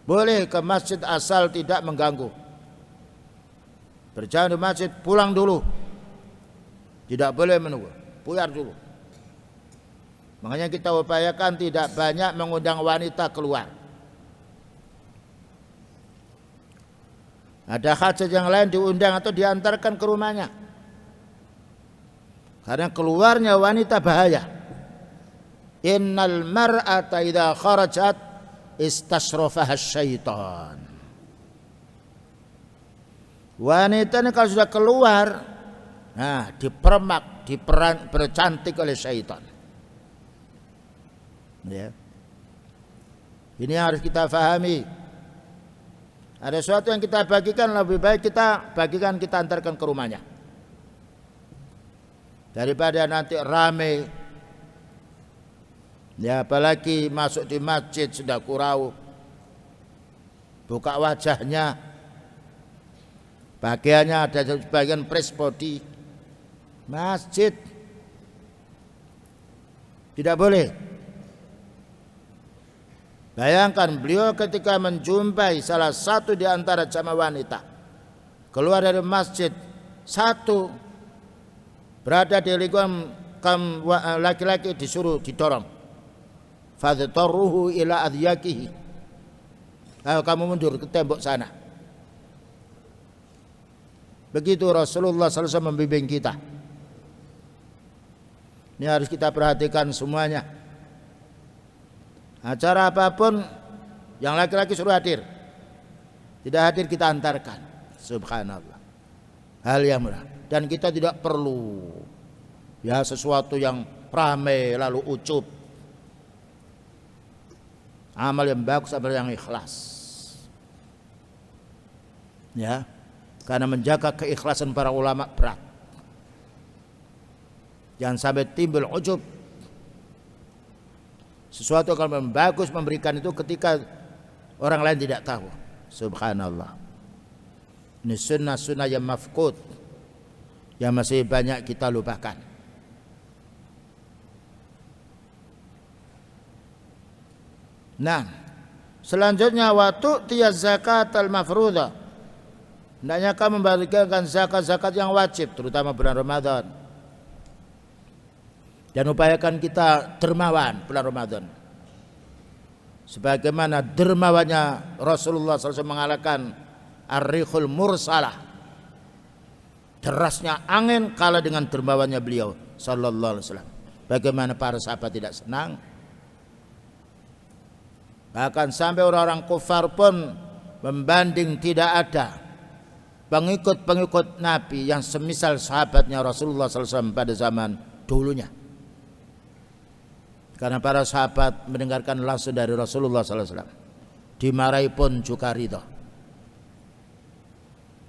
Boleh ke masjid asal tidak mengganggu. Berjalan di masjid, pulang dulu. Tidak boleh menunggu, buyar dulu. Makanya kita upayakan tidak banyak mengundang wanita keluar. Ada hajat yang lain diundang atau diantarkan ke rumahnya. Karena keluarnya wanita bahaya. Innal mar'ata idza kharajat istashrafaha syaitan. Wanita ini kalau sudah keluar, nah dipermak, bercantik oleh syaitan. Ya. Ini harus kita fahami. Ada sesuatu yang kita bagikan, lebih baik kita bagikan, kita antarkan ke rumahnya, daripada nanti rame. Ya, apalagi masuk di masjid sudah kurau, buka wajahnya, pakaiannya ada sebagian press body. Masjid Tidak boleh. Bayangkan beliau ketika menjumpai salah satu di antara jamaah wanita keluar dari masjid, satu berada di lingkungan laki-laki, disuruh didorong, fadtarruhu ila adyakihi, ayo kamu mundur ke tembok sana. Begitu Rasulullah SAW membimbing kita. Ini harus kita perhatikan semuanya. Acara apapun yang laki-laki suruh hadir, tidak hadir kita antarkan. Subhanallah, hal yang murah. Dan kita tidak perlu ya sesuatu yang ramai lalu ucup. Amal yang bagus, amal yang ikhlas, ya, karena menjaga keikhlasan para ulama berat. Jangan sampai timbul ujub. Sesuatu kalau bagus memberikan itu ketika orang lain tidak tahu. Subhanallah. Ini sunnah-sunnah yang mafqud, yang masih banyak kita lupakan. Nah, selanjutnya waktu tiaz zakat al-mafruḍah. Hendaknya kamu membagikan zakat-zakat yang wajib, terutama bulan Ramadan. Dan upayakan kita dermawan bulan Ramadan. Sebagaimana dermawannya Rasulullah SAW mengalahkan ar-rihul mursalah, derasnya angin kalah dengan dermawannya beliau sallallahu alaihi wasallam. Bagaimana para sahabat tidak senang? Bahkan sampai orang-orang kufar pun membanding tidak ada pengikut-pengikut Nabi yang semisal sahabatnya Rasulullah SAW pada zaman dulunya. Karena para sahabat mendengarkan langsung dari Rasulullah SAW. Dimarahi pun juga ridho.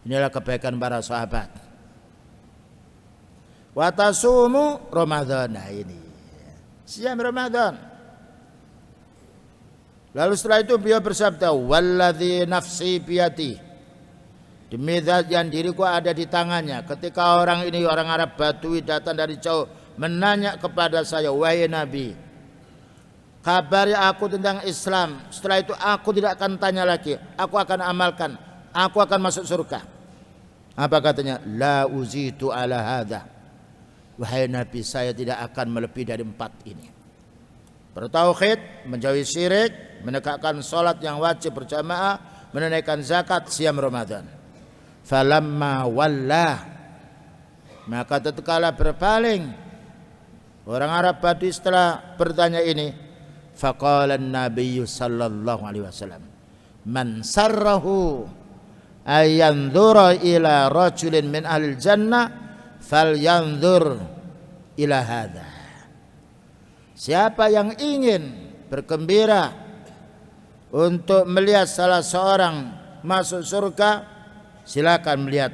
Inilah kebaikan para sahabat. Wa tasumu Ramadan. Nah ini siam Ramadan. Lalu setelah itu beliau bersabda, walladzi nafsi biyadi, demi zat yang diriku ada di tangannya. Ketika orang ini, orang Arab Badui datang dari jauh menanya kepada saya, wahai Nabi, kabari aku tentang Islam. Setelah itu aku tidak akan tanya lagi, aku akan amalkan, aku akan masuk surga. Apa katanya? La uzitu ala hadha. Wahai Nabi, saya tidak akan melebihi dari 4 ini. Bertauhid, menjauhi syirik, menegakkan salat yang wajib berjamaah, menunaikan zakat, siam Ramadan. Falamma wallah, maka tatkala berpaling orang Arab Badui setelah bertanya ini, faqala an-nabiy sallallahu alaihi wasallam, man sarrahu ayanzura ila rajulin min ahli jannah falyanzur ila hadha. Siapa yang ingin bergembira untuk melihat salah seorang masuk surga, silakan melihat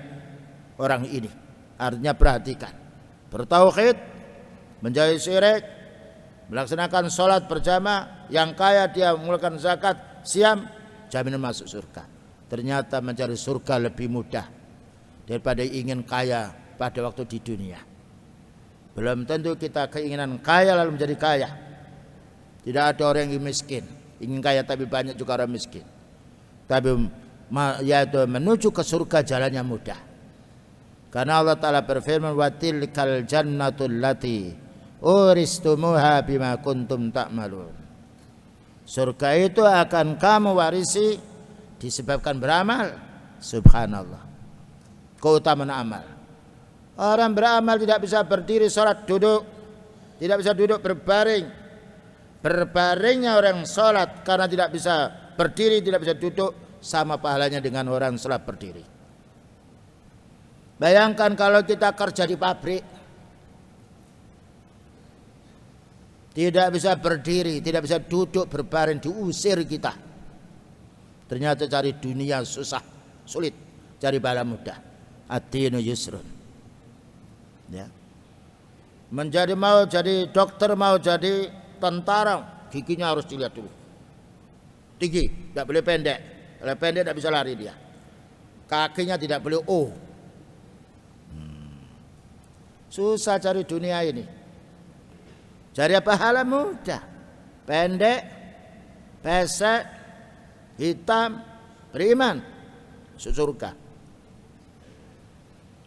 orang ini. Artinya perhatikan, bertauhid, menjauhi syirik, melaksanakan sholat berjamaah, yang kaya dia mengeluarkan zakat, siam, jaminan masuk surga. Ternyata mencari surga lebih mudah daripada ingin kaya pada waktu di dunia. Belum tentu kita keinginan kaya lalu menjadi kaya. Tidak ada orang yang miskin ingin kaya tapi banyak juga orang miskin. Tapi yaitu menuju ke surga jalannya mudah. Karena Allah Ta'ala berfirman, wa tilkal jannatul lati uristumuha bima kuntum ta'malun. Surga itu akan kamu warisi disebabkan beramal. Subhanallah, keutamaan amal. Orang beramal tidak bisa berdiri sholat duduk, tidak bisa duduk berbaring. Berbaringnya orang sholat karena tidak bisa berdiri, tidak bisa duduk, sama pahalanya dengan orang sholat berdiri. Bayangkan kalau kita kerja di pabrik, tidak bisa berdiri, tidak bisa duduk berbaring, diusir kita. Ternyata cari dunia susah, sulit, cari bala mudah. Ad-dinu yusrun. Ya. Menjadi mau jadi dokter, mau jadi tentara, giginya harus dilihat dulu. Tinggi, tidak boleh pendek. Kalau pendek tidak bisa lari dia. Kakinya tidak boleh Susah cari dunia ini. Cari pahala mudah. Pendek, pesek, hitam, beriman, masuk surga.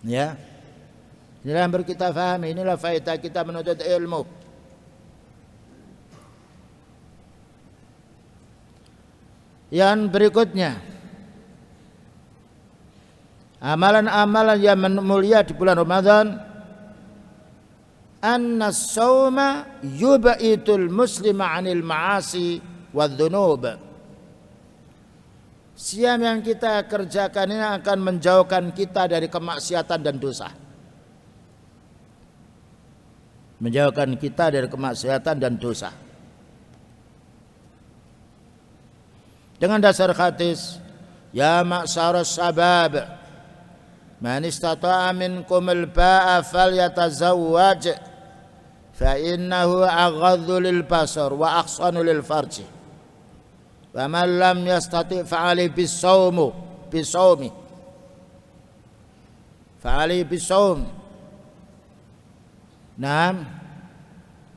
Ya. Inilah yang perlu kita fahami, inilah faedah kita menuntut ilmu. Yang berikutnya, amalan-amalan yang mulia di bulan Ramadan, anna as-sawma yubaitul muslima 'anil ma'asi wadh-dhunub. Siam yang kita kerjakan ini akan menjauhkan kita dari kemaksiatan dan dosa. Menjauhkan kita dari kemaksiatan dan dosa. Dengan dasar hadis, ya ma'syarus sabab, man istata'a minkum al-ba'a falyatazawwaj fa innahu aghaddu lil basar wa ahsanu lil farji. Wa man lam yastati' fa 'alaihi bisawmi. Fa 'alaihi bisawm. Nah,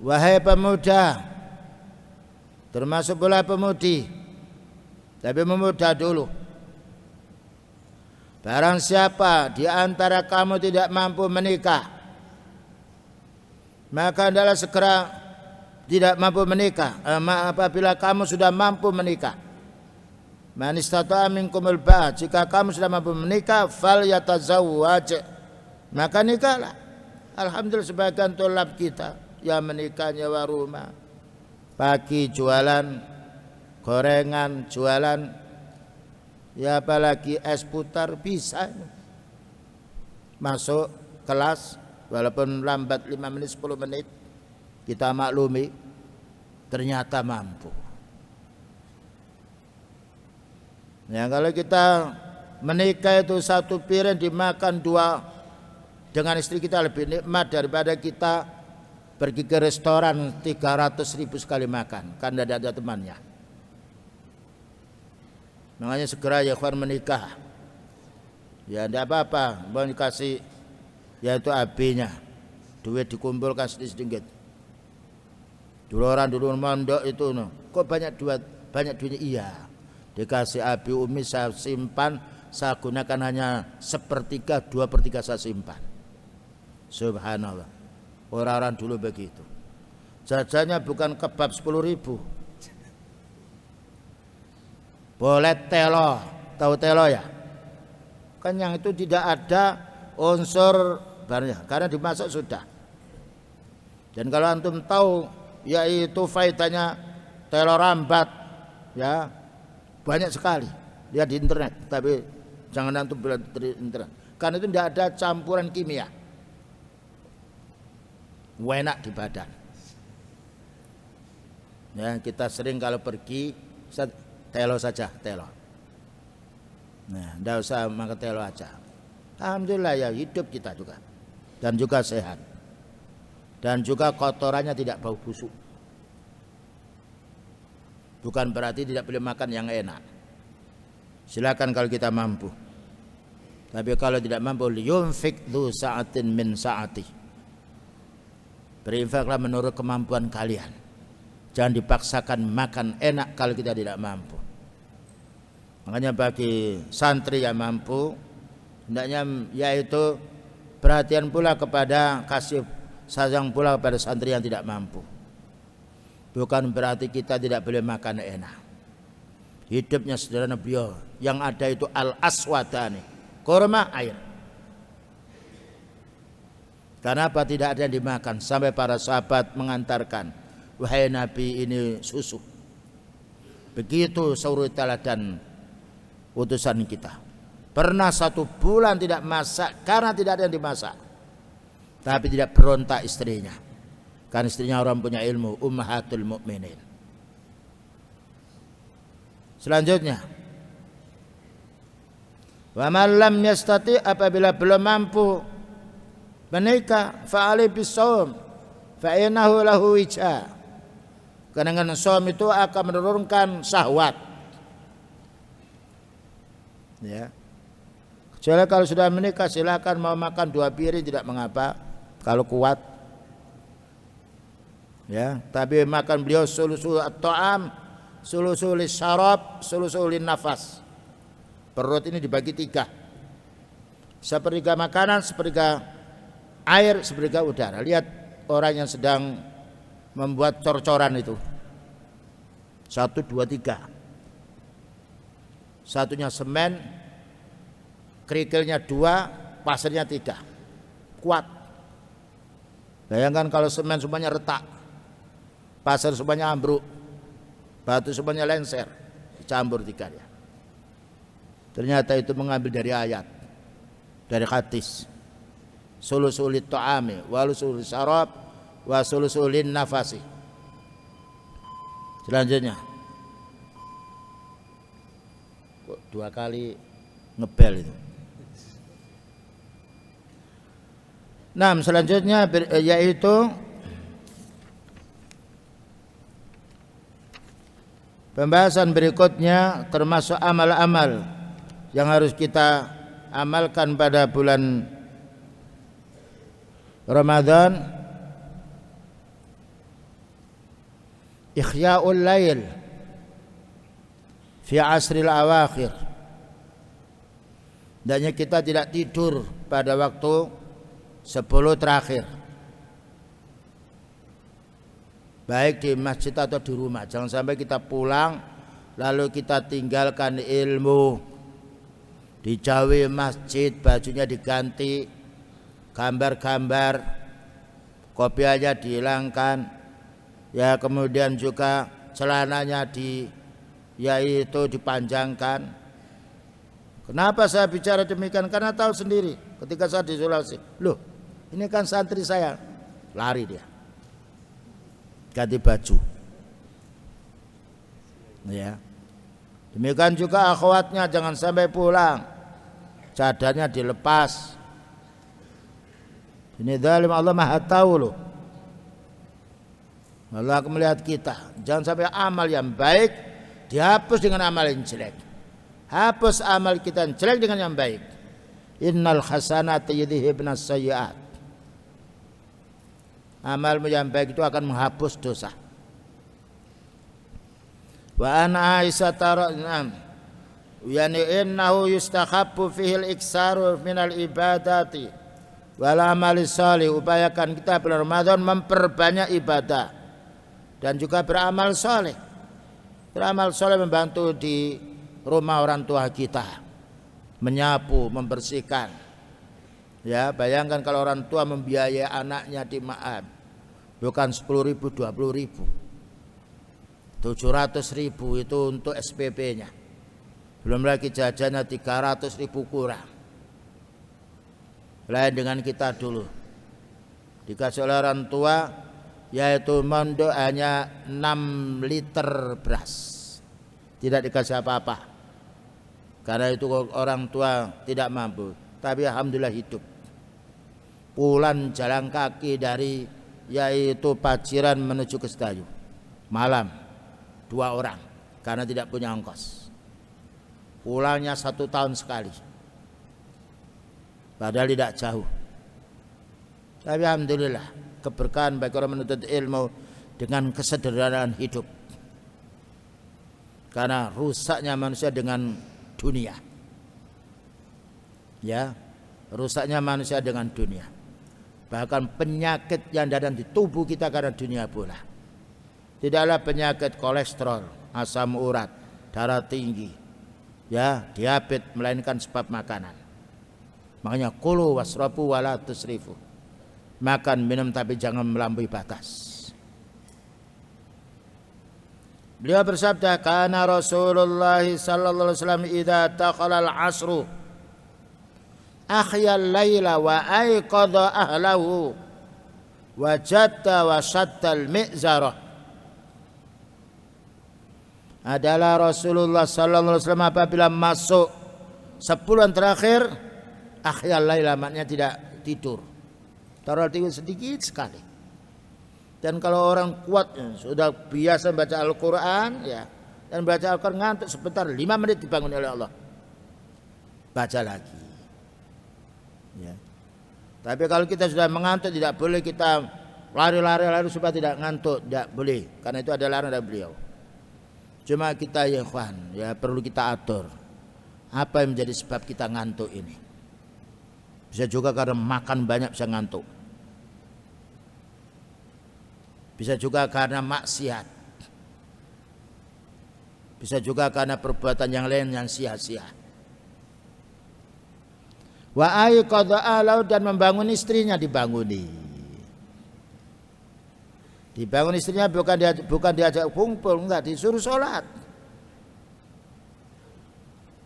wahai pemuda, termasuk pula pemudi, tapi memuda dulu. Barang siapa di antara kamu tidak mampu menikah, maka hendaklah segera tidak mampu menikah. Apabila kamu sudah mampu menikah, man istata'a minkumul ba'a, jika kamu sudah mampu menikah, falyatazawwaj, maka nikahlah. Alhamdulillah sebagian tolab kita yang menikah nyewa rumah, pagi jualan gorengan, jualan ya apalagi es putar bisa masuk kelas walaupun lambat 5 menit 10 menit, kita maklumi, ternyata mampu. Ya kalau kita menikah itu satu piring dimakan 2 dengan istri kita lebih nikmat daripada kita pergi ke restoran 300.000 sekali makan karena tidak ada temannya. Makanya segera ya ikhwan menikah. Ya tidak apa-apa, mau dikasih yaitu AB-nya, duit dikumpulkan sedikit-sedikit. Dulu orang dulu mondok itu kok banyak duitnya, iya. Dikasih AB Umi saya simpan, saya gunakan hanya 1/3, 2/3 saya simpan. Subhanallah, orang-orang dulu begitu. Jajannya bukan kebab 10.000, boleh telo, tahu telo ya? Kan yang itu tidak ada unsur banyak, karena dimasak sudah. Dan kalau antum tahu, yaitu faedahnya telo rambat, ya banyak sekali. Lihat di internet, tapi jangan antum bilang di internet, karena itu tidak ada campuran kimia. Enak di badan. Ya, kita sering kalau pergi telo saja, telo. Nah, tidak usah makan telo aja. Alhamdulillah ya hidup kita juga, dan juga sehat, dan juga kotorannya tidak bau busuk. Bukan berarti tidak boleh makan yang enak. Silakan kalau kita mampu. Tapi kalau tidak mampu, yunfik dzu sa'atin min sa'ati. Berinfaklah menurut kemampuan kalian. Jangan dipaksakan makan enak kalau kita tidak mampu. Makanya bagi santri yang mampu, hendaknya yaitu perhatian pula kepada, kasih sayang pula kepada santri yang tidak mampu. Bukan berarti kita tidak boleh makan enak. Hidupnya sederhana beliau, yang ada itu al-aswadani, kurma air. Kenapa tidak ada yang dimakan? Sampai para sahabat mengantarkan, wahai Nabi, ini susu. Begitu surut teladan utusan kita. Pernah 1 bulan tidak masak karena tidak ada yang dimasak. Tapi tidak berontak istrinya, karena istrinya orang punya ilmu, ummahatul mukminin. Selanjutnya, wa man lam yastati, apabila belum mampu menikah, fa'alaihi bisawm fa innahu lahu wija. Karena dengan saum itu akan menurunkan syahwat. Ya. Kecuali kalau sudah menikah silakan mau makan 2 piring tidak mengapa kalau kuat. Ya, tapi makan beliau sulusul at-ta'am, sulusul syarab, sulusul nafas. Perut ini dibagi 3. Sepertiga makanan, sepertiga air, sepertiga udara. Lihat orang yang sedang membuat cor-coran itu. 1, 2, 3. Satunya semen, kerikilnya 2, pasirnya 3. Kuat. Bayangkan kalau semen semuanya retak, pasir semuanya ambruk, batu semuanya lengser, dicampur 3 ya. Ternyata itu mengambil dari ayat, dari hadis. Sulusulit ta'ami, walusulit syarab, wasulusulin nafasi. Selanjutnya, kok 2 kali ngebel itu. Nah, selanjutnya yaitu pembahasan berikutnya termasuk amal-amal yang harus kita amalkan pada bulan Ramadan. Ikhya'ul lail fi asril awakhir. Hendaknya kita tidak tidur pada waktu 10 terakhir, baik di masjid atau di rumah. Jangan sampai kita pulang lalu kita tinggalkan ilmu, dijauhi masjid, bajunya diganti, gambar-gambar, kopiahnya dihilangkan, ya, kemudian juga celananya yaitu dipanjangkan. Kenapa saya bicara demikian? Karena tahu sendiri ketika saya di Sulawesi, loh, ini kan santri saya, lari dia, ganti baju, ya. Demikian juga akhwatnya, jangan sampai pulang cadarnya dilepas. Ini zalim, Allah Maha tahu loh. Allah akan melihat kita. Jangan sampai amal yang baik dihapus dengan amal yang jelek. Hapus amal kita yang jelek dengan yang baik. Innal hasanati yudhibnas sayyi'at. Amalmu yang baik itu akan menghapus dosa. Wa ana Aisyah taranam yani innahu yustakhabbu fihil iksaru minal ibadati wal amali shalih. Upayakan kita bulan Ramadan memperbanyak ibadah dan juga beramal soleh. Beramal soleh membantu di rumah orang tua kita, menyapu, membersihkan. Ya, bayangkan kalau orang tua membiayai anaknya di Ma'ad, bukan 10.000, 20.000, 700.000 itu untuk SPP-nya. Belum lagi jajannya 300.000 kurang. Lain dengan kita dulu, dikasih oleh orang tua yaitu mondok hanya 6 liter beras, tidak dikasih apa-apa karena itu orang tua tidak mampu. Tapi alhamdulillah hidup. Pulang jalan kaki dari yaitu Paciran menuju ke Sedayu malam 2 orang karena tidak punya ongkos. Pulangnya 1 tahun sekali, padahal tidak jauh. Tapi alhamdulillah keberkahan bagi orang menuntut ilmu dengan kesederhanaan hidup. Karena rusaknya manusia dengan dunia. Ya, rusaknya manusia dengan dunia. Bahkan penyakit yang ada di tubuh kita karena dunia pula. Tidaklah penyakit kolesterol, asam urat, darah tinggi, ya, diabetes, melainkan sebab makanan. Makanya kulu wasrabu wala tusrifu. Makan minum tapi jangan melampaui batas. Beliau bersabda, kana Rasulullah sallallahu alaihi wasallam idza taqala al-'asru ahyal laila wa ayqadha ahlahu wa jatta wa shatta al-mi'zarah. Adalah Rasulullah sallallahu alaihi wasallam apabila masuk 10 terakhir, ahyal laila maknanya tidak tidur. Taruh tidur sedikit sekali. Dan kalau orang kuat sudah biasa baca Al-Quran, ya, dan baca Al-Quran ngantuk sebentar, 5 menit dibangun oleh Allah, baca lagi. Ya. Tapi kalau kita sudah mengantuk, tidak boleh kita lari supaya tidak ngantuk, tidak boleh, karena itu ada larangan dari beliau. Cuma kita ya ikhwan, ya perlu kita atur apa yang menjadi sebab kita ngantuk ini. Bisa juga karena makan banyak bisa ngantuk, bisa juga karena maksiat, bisa juga karena perbuatan yang lain yang sia-sia. Wa aiqadha alau, dan membangun istrinya, dibangun istrinya, bukan diajak kumpul, enggak, disuruh sholat.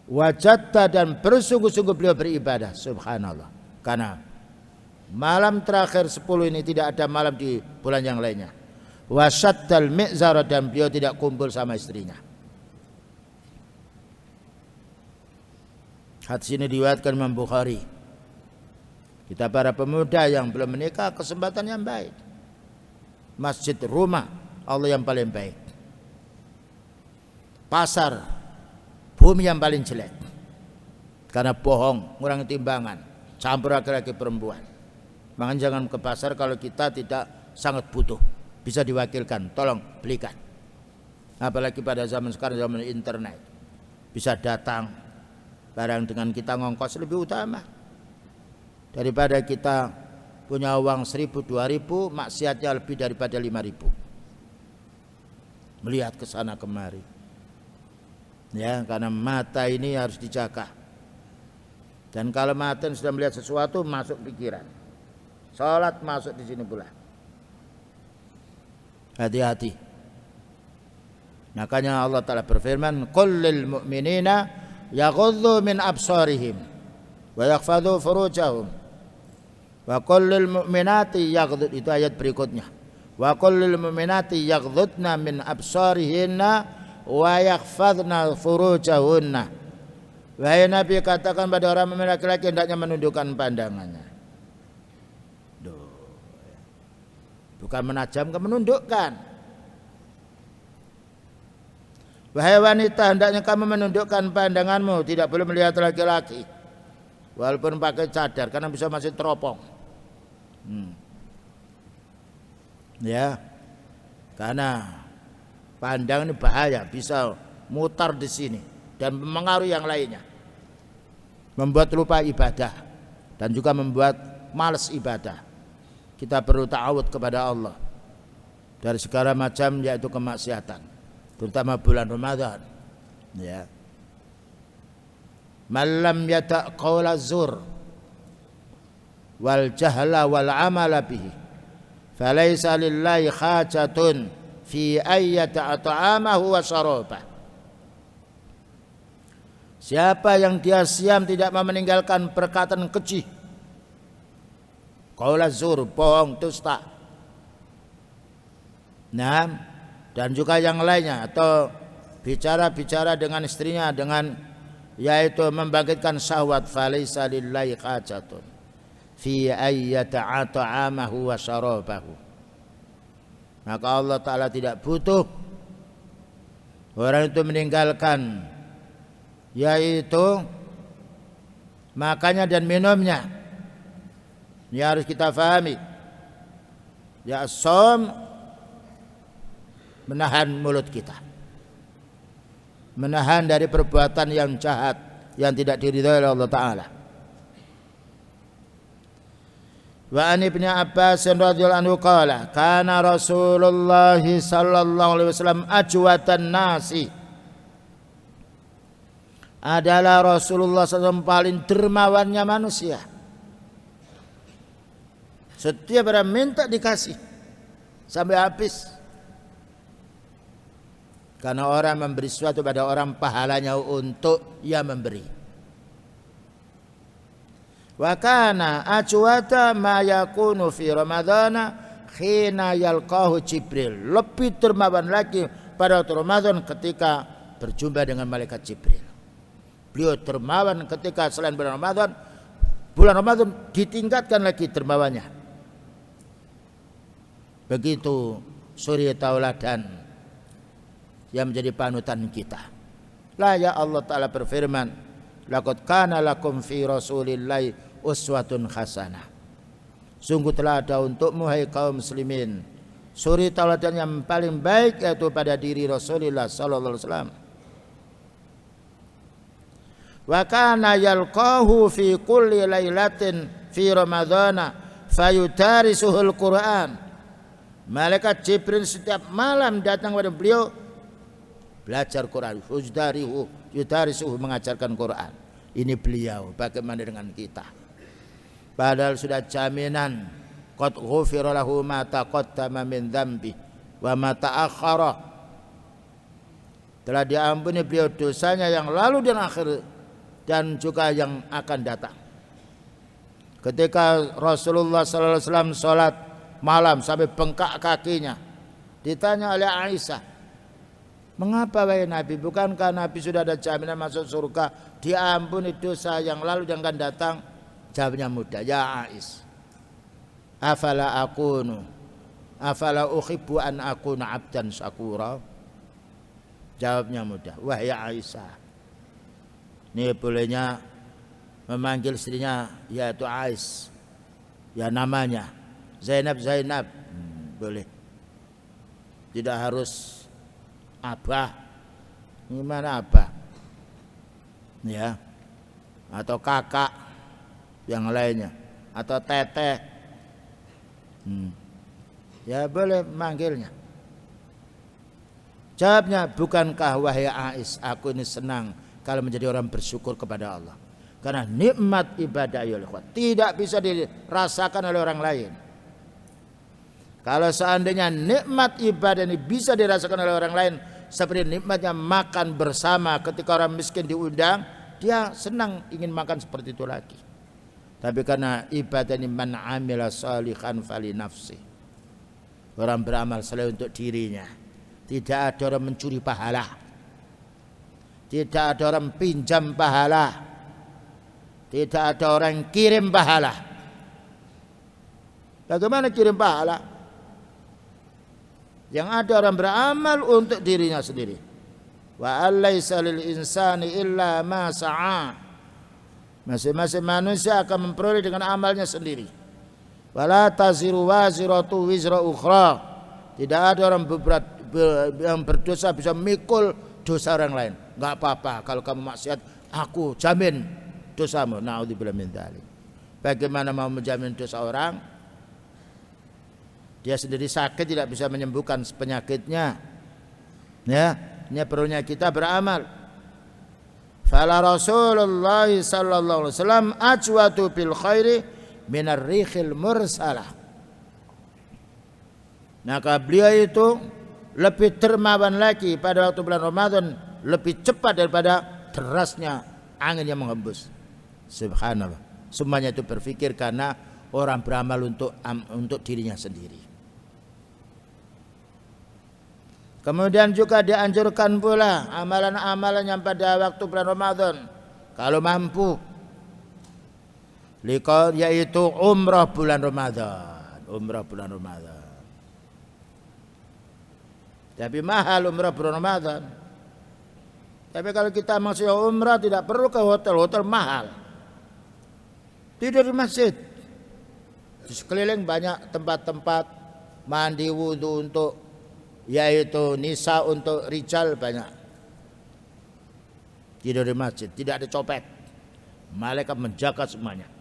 Wajatta, dan bersungguh-sungguh beliau beribadah, subhanallah. Karena malam terakhir 10 ini tidak ada malam di bulan yang lainnya. Wasaddal mi'zara, dan beliau tidak kumpul sama istrinya. Hadis ini diriwayatkan Imam Bukhari. Kita para pemuda yang belum menikah, kesempatan yang baik. Masjid, rumah Allah yang paling baik. Pasar, bumi yang paling jelek. Karena bohong, ngurangi timbangan, campur laki-laki perempuan. Makanya jangan ke pasar kalau kita tidak sangat butuh. Bisa diwakilkan, tolong belikan. Apalagi pada zaman sekarang, zaman internet. Bisa datang barang dengan kita ngongkos lebih utama. Daripada kita punya uang 1.000, 2.000, maksiatnya lebih daripada 5.000. Melihat ke sana kemari. Ya, karena mata ini harus dijaga. Dan kalau mata sudah melihat sesuatu, masuk pikiran. Salat masuk di sini pula. Hati-hati. Makanya Allah Ta'ala berfirman, "Qul lil mu'minina yaghuddu min absarihim wa yakhfadhu furujahum." Wa kullil mu'minati yaghdud, itu ayat berikutnya. Wa kullil mu'minati yaghdudna min absarihinna wa yakhfadna furujahunna. Wahai Nabi, katakan pada orang mukmin laki-laki hendaknya menundukkan pandangannya. Bukan menajamkan, menundukkan. Wahai wanita, hendaknya kamu menundukkan pandanganmu, tidak boleh melihat laki-laki. Walaupun pakai cadar, karena bisa masih teropong. Ya, karena pandang ini bahaya, bisa mutar di sini dan mengaruhi yang lainnya, membuat lupa ibadah dan juga membuat malas ibadah. Kita perlu ta'awud kepada Allah dari segala macam yaitu kemaksiatan, terutama bulan Ramadan. Ya, malam yata' qawla zur wal jahla wal amala bihi falaysa lillahi hajatun fi ayyata ta'amahu wa syarabah. Siapa yang dia siam tidak mau meninggalkan perkataan keji, qaul zur, bohong, dusta, nah, dan juga yang lainnya, atau bicara-bicara dengan istrinya dengan yaitu membangkitkan syahwat, falaysa lillahi hajatun fi ayyata ta'amahu wa syarabahu. Maka Allah Ta'ala tidak butuh orang itu meninggalkan yaitu makannya dan minumnya. Ini harus kita fahami. Ya, som menahan mulut kita, menahan dari perbuatan yang jahat yang tidak diridhai oleh Allah Ta'ala. Wa an Ibnu Abbas radhiyallahu anhu qala kana Rasulullah sallallahu alaihi wasallam ajwatan nasi, adalah Rasulullah SAW paling dermawannya manusia. Setiap orang minta dikasih sampai habis. Karena orang memberi sesuatu pada orang, pahalanya untuk ia memberi. Wa kana ajwata ma yakunu fi ramadhana khina yalqahu Jibril. Lebih dermawan lagi pada Ramadan ketika berjumpa dengan malaikat Jibril. Beliau dermawan ketika selain bulan Ramadan ditingkatkan lagi dermawannya. Begitu suri tauladan yang menjadi panutan kita. La, ya Allah Ta'ala berfirman, laqad kana lakum fi rasulillahi uswatun hasanah. Sungguh telah ada untukmu hai kaum muslimin suri tauladan yang paling baik, yaitu pada diri Rasulullah sallallahu alaihi wasallam. Wa kana yalqahu fi kulli lailatin fi ramadhana fayudarisuhul Qur'an. Malaikat Jibril setiap malam datang kepada beliau belajar Quran. Yudarisuhu mengajarkan Quran. Ini beliau, bagaimana dengan kita? Padahal sudah jaminan qad ghufira lahu ma taqaddama min dzambi wa ma ta'akhkhara. Telah diampuni beliau dosanya yang lalu dan akhir dan juga yang akan datang. Ketika Rasulullah sallallahu alaihi wasallam salat malam sampai bengkak kakinya, ditanya oleh Aisyah, "Mengapa wahai Nabi? Bukankah Nabi sudah ada jaminan masuk surga, diampuni dosa yang lalu dan akan datang?" Jawabnya mudah, "Ya Aisyah, afala uhibbu an akuna abdan syakura." Jawabnya mudah, "Wahai Aisyah." Ini bolehnya memanggil istrinya yaitu Ais, ya namanya Zainab, boleh. Tidak harus abah. Gimana abah? Ya. Atau kakak yang lainnya, atau teteh. Ya boleh manggilnya. Jawabnya, "Bukankah wahai Ais, aku ini senang kalau menjadi orang bersyukur kepada Allah. Karena nikmat ibadah tidak bisa dirasakan oleh orang lain. Kalau seandainya nikmat ibadah ini bisa dirasakan oleh orang lain, seperti nikmatnya makan bersama ketika orang miskin diundang, dia senang ingin makan seperti itu lagi. Tapi karena ibadah ini man amila shalihan fali nafsi, orang beramal saleh untuk dirinya. Tidak ada orang mencuri pahala, tidak ada orang pinjam pahala, tidak ada orang kirim pahala. Bagaimana kirim pahala? Yang ada orang beramal untuk dirinya sendiri. Wa alaysa lil insani illa ma sa'a. Masing-masing manusia akan memperoleh dengan amalnya sendiri. Wala taziru waziratu wizra ukhra. Tidak ada orang yang berdosa bisa mikul dosa orang lain. Enggak apa-apa kalau kamu maksiat, aku jamin dosamu. Na'udzubillah min dzalik. Bagaimana mau menjamin dosa orang? Dia sendiri sakit tidak bisa menyembuhkan penyakitnya. Ya, ini perlunya kita beramal. Fala Rasulullah sallallahu alaihi wasallam ajwatu bil khairi minar rihil mursalah. Maka beliau itu lebih dermawan lagi pada waktu bulan Ramadan, lebih cepat daripada derasnya angin yang menghembus. Subhanallah. Semuanya itu berpikir karena orang beramal untuk dirinya sendiri. Kemudian juga dianjurkan pula amalan-amalan yang pada waktu bulan Ramadan kalau mampu, yaitu umrah bulan Ramadan. Tapi mahal umrah bulan Ramadan. Tapi kalau kita masih umrah tidak perlu ke hotel mahal. Tidur di masjid. Di sekeliling banyak tempat-tempat mandi wudu untuk, yaitu nisa untuk rijal banyak. Tidur di masjid, tidak ada copet. Malaikat menjaga semuanya.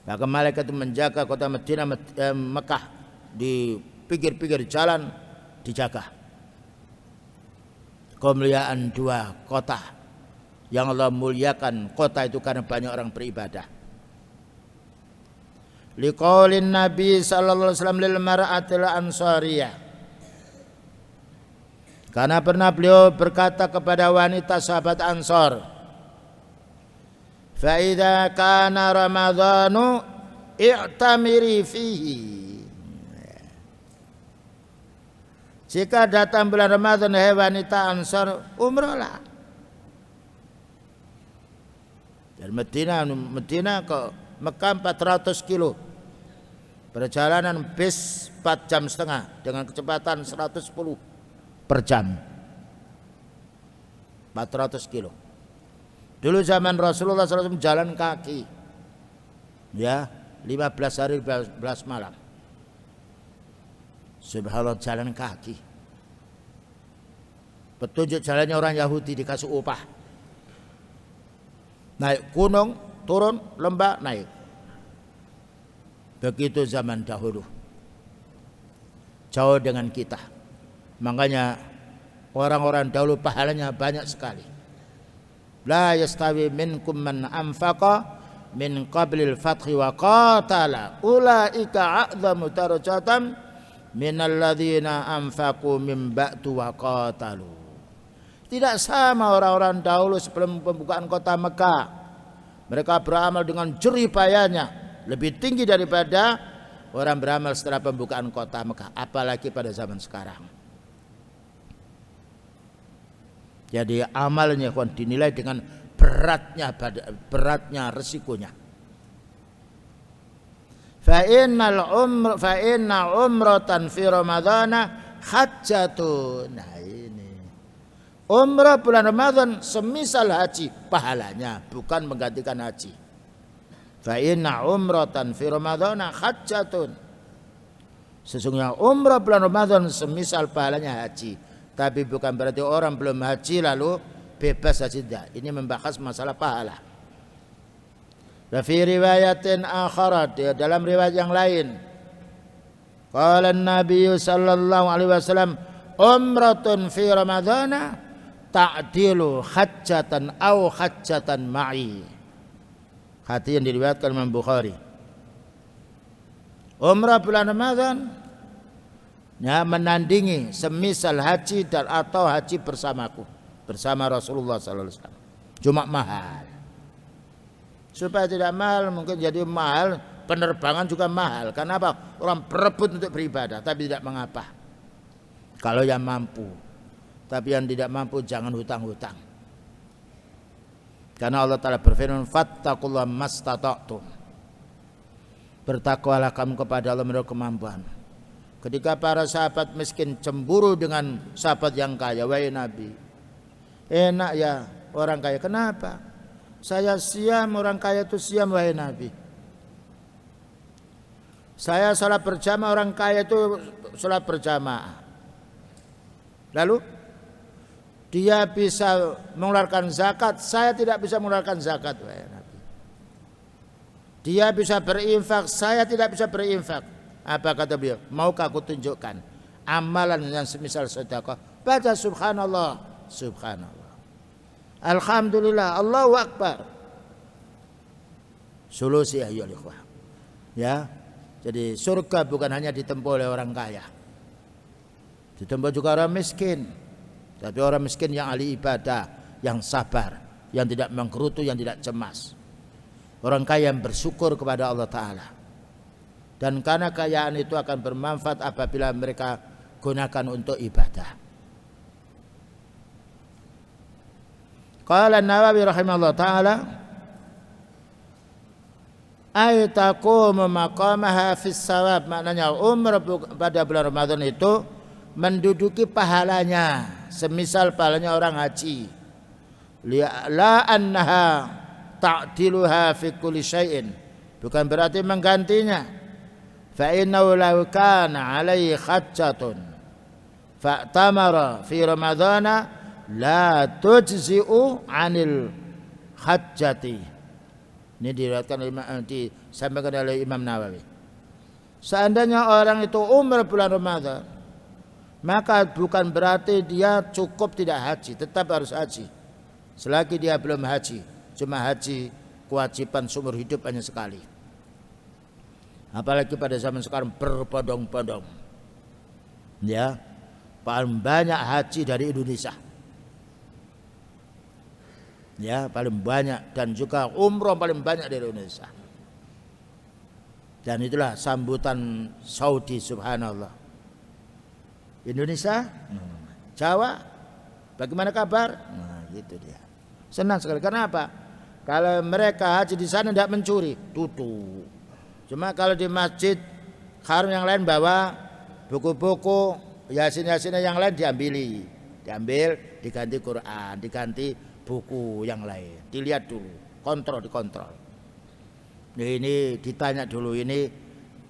Maka malaikat itu menjaga kota Madinah, Mekah, di pinggir-pinggir jalan dijaga. Kemuliaan dua kota yang Allah muliakan kota itu karena banyak orang beribadah. Liqaulin Nabi sallallahu alaihi wasallam lil mar'atil ansariyah. Karena pernah beliau berkata kepada wanita sahabat Ansar, "Fa idza kana Ramadhanu i'tamiri fihi." Jika datang bulan Ramadan, hai wanita Ansar, umrahlah. Dari Madinah ke Mekah 400 kilo. Perjalanan bis 4 jam setengah dengan kecepatan 110 per jam. 400 kilo. Dulu zaman Rasulullah SAW jalan kaki. Ya, 15 hari 15 malam. Subhanallah, jalan kaki. Petunjuk jalannya orang Yahudi, dikasih upah. Naik gunung, turun lembah, naik. Begitu zaman dahulu. Jauh dengan kita. Makanya orang-orang dahulu pahalanya banyak sekali. La yastawi minkum man anfaqa min qablil fathi wa qatala ulaika a'zamu darajatan minal ladzina anfaqu min ba'du wa qatalu. Tidak sama orang-orang dahulu sebelum pembukaan kota Mekah. Mereka beramal dengan jerih payahnya, lebih tinggi daripada orang beramal setelah pembukaan kota Mekah, apalagi pada zaman sekarang. Jadi amalnya dinilai dengan beratnya resikonya. Fa inna umratan fi ramadhana hajjatun. Nah ini. Umrah bulan Ramadan semisal haji pahalanya, bukan menggantikan haji. Fa inna umratan fi ramadhana hajjatun. Sesungguhnya umrah bulan Ramadan semisal pahalanya haji, tapi bukan berarti orang belum haji lalu bebas haji. Tidak. Ini membahas masalah pahala. Fi riwayatin akharat, dalam riwayat yang lain, qala Nabi sallallahu alaihi wasallam, umratun fi ramadhana ta'dilu hajjatan aw hajjatan ma'i. Hadis yang diriwayatkan Imam Bukhari. Umrah bulan Ramadan ya menandingi semisal haji dan atau haji bersamaku, bersama Rasulullah sallallahu alaihi wasallam. Cuma mahal. Supaya tidak mahal, mungkin jadi mahal, penerbangan juga mahal. Karena apa? Orang berebut untuk beribadah, tapi tidak mengapa. Kalau yang mampu. Tapi yang tidak mampu jangan hutang-hutang. Karena Allah Ta'ala berfirman, fattaqullaha mastata'tum. Bertakwalah kamu kepada Allah menurut kemampuan. Ketika para sahabat miskin cemburu dengan sahabat yang kaya, wahai Nabi, enak ya orang kaya. Kenapa? Saya siam, orang kaya itu siam, wahai Nabi. Saya salat berjamaah, orang kaya itu salat berjamaah. Lalu dia bisa mengeluarkan zakat, saya tidak bisa mengeluarkan zakat, wahai Nabi. Dia bisa berinfak, saya tidak bisa berinfak. Apa kata beliau? Maukah aku tunjukkan amalan yang semisal sedekah? Baca subhanallah, subhanallah. Alhamdulillah, Allahu Akbar. Solusi ayyuhal ikhwah. Ya. Jadi surga bukan hanya ditempuh oleh orang kaya. Ditempuh juga orang miskin. Tapi orang miskin yang ahli ibadah, yang sabar, yang tidak menggerutu, yang tidak cemas. Orang kaya yang bersyukur kepada Allah Ta'ala. Dan karena kekayaan itu akan bermanfaat apabila mereka gunakan untuk ibadah. Qala An-Nawawi rahimahullah ta'ala, ay taqumu maqamaha fis sawab. Maknanya umrah pada bulan Ramadan itu menduduki pahalanya semisal pahalanya orang haji. La annaha ta'diluha fi kulli syai'in. Bukan berarti menggantinya. Fa innahu law kana alaihi hajjatun fa'tamara fi ramadhana la tujzi'u 'anil hajjati. Ini diriwayatkan disampaikan oleh Imam Nawawi. Seandainya orang itu umrah bulan Ramadan, maka bukan berarti dia cukup tidak haji, tetap harus haji. Selagi dia belum haji, cuma haji kewajiban seumur hidup hanya sekali. Apalagi pada zaman sekarang berbondong-bondong. Ya, paling banyak haji dari Indonesia. Ya, paling banyak, dan juga umroh paling banyak dari Indonesia. Dan itulah sambutan Saudi, subhanallah. Indonesia, Jawa, bagaimana kabar? Nah, gitu dia. Senang sekali. Karena apa? Kalau mereka haji di sana tidak mencuri, tutup. Cuma kalau di masjid Haram yang lain bawa buku-buku yasin-yasin yang lain diambil, diganti Quran, diganti buku yang lain. Dilihat dulu, dikontrol. Ini ditanya dulu, ini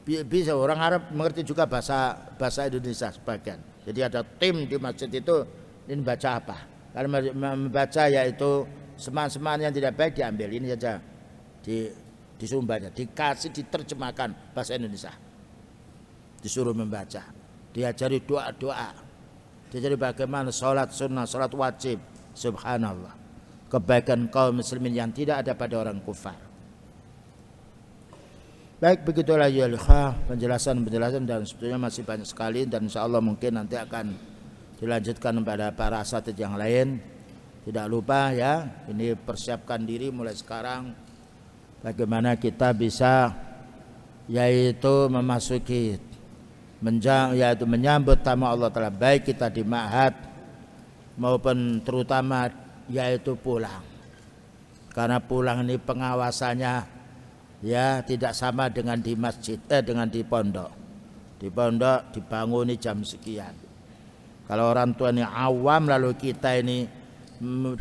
bisa orang Arab mengerti juga bahasa Indonesia sebagian. Jadi ada tim di masjid itu, ini baca apa? Kalau membaca yaitu semaan-semaan yang tidak baik diambil, ini saja disumbahnya, dikasih diterjemahkan bahasa Indonesia. Disuruh membaca, diajari doa-doa, diajari bagaimana sholat sunnah, sholat wajib. Subhanallah, kebaikan kaum muslimin yang tidak ada pada orang kufar. Baik, begitulah ya penjelasan dan sebetulnya masih banyak sekali, dan insyaallah mungkin nanti akan dilanjutkan pada para asatidz yang lain. Tidak lupa ya, ini persiapkan diri mulai sekarang bagaimana kita bisa yaitu memasuki yaitu menyambut tamu Allah Ta'ala, baik kita di ma'had maupun terutama yaitu pulang. Karena pulang ini pengawasannya ya tidak sama dengan di masjid, dengan di pondok. Di pondok dibanguni jam sekian. Kalau orang tua ini awam lalu kita ini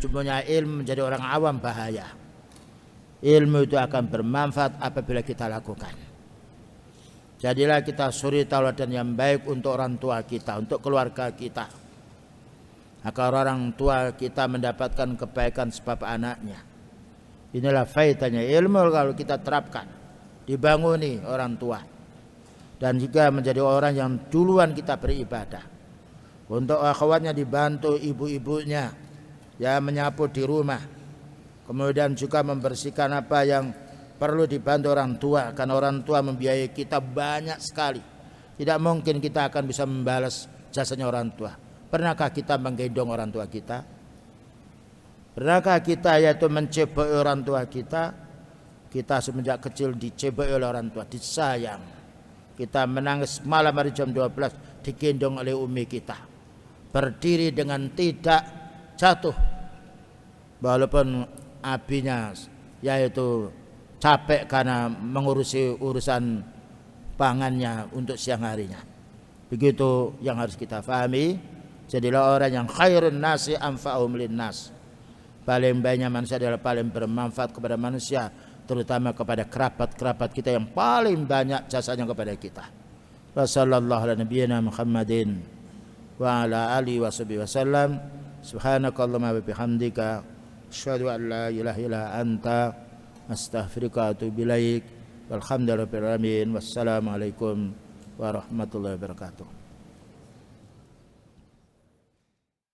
punya ilmu menjadi orang awam, bahaya. Ilmu itu akan bermanfaat apabila kita lakukan. Jadilah kita suri tauladan yang baik untuk orang tua kita, untuk keluarga kita, agar orang tua kita mendapatkan kebaikan sebab anaknya. Inilah faedahnya ilmu kalau kita terapkan, dibanguni orang tua, dan juga menjadi orang yang duluan kita beribadah. Untuk akhwatnya dibantu ibu-ibunya, ya menyapu di rumah, kemudian juga membersihkan apa yang perlu dibantu orang tua, karena orang tua membiayai kita banyak sekali. Tidak mungkin kita akan bisa membalas jasanya orang tua. Pernahkah kita menggendong orang tua kita? Pernahkah kita yaitu mencebok orang tua kita? Kita semenjak kecil dicebok oleh orang tua, disayang. Kita menangis malam hari jam 12 digendong oleh umi kita. Berdiri dengan tidak jatuh. Walaupun abinya yaitu capek karena mengurusi urusan pangannya untuk siang harinya. Begitu yang harus kita fahami. Jadilah orang yang khairun nasi anfa'uhum linnas. Paling baiknya manusia adalah paling bermanfaat kepada manusia, terutama kepada kerabat-kerabat kita yang paling banyak jasanya kepada kita. Wassallallahu ala nabiyyina Muhammadin wa ala alihi wasallam. Subhanakallahumma wa bihamdika asyhadu an la ilaha illa anta astaghfiruka wa atubu ilaik. Walhamdulillahirabbil alamin. Wassalamualaikum warahmatullahi wabarakatuh.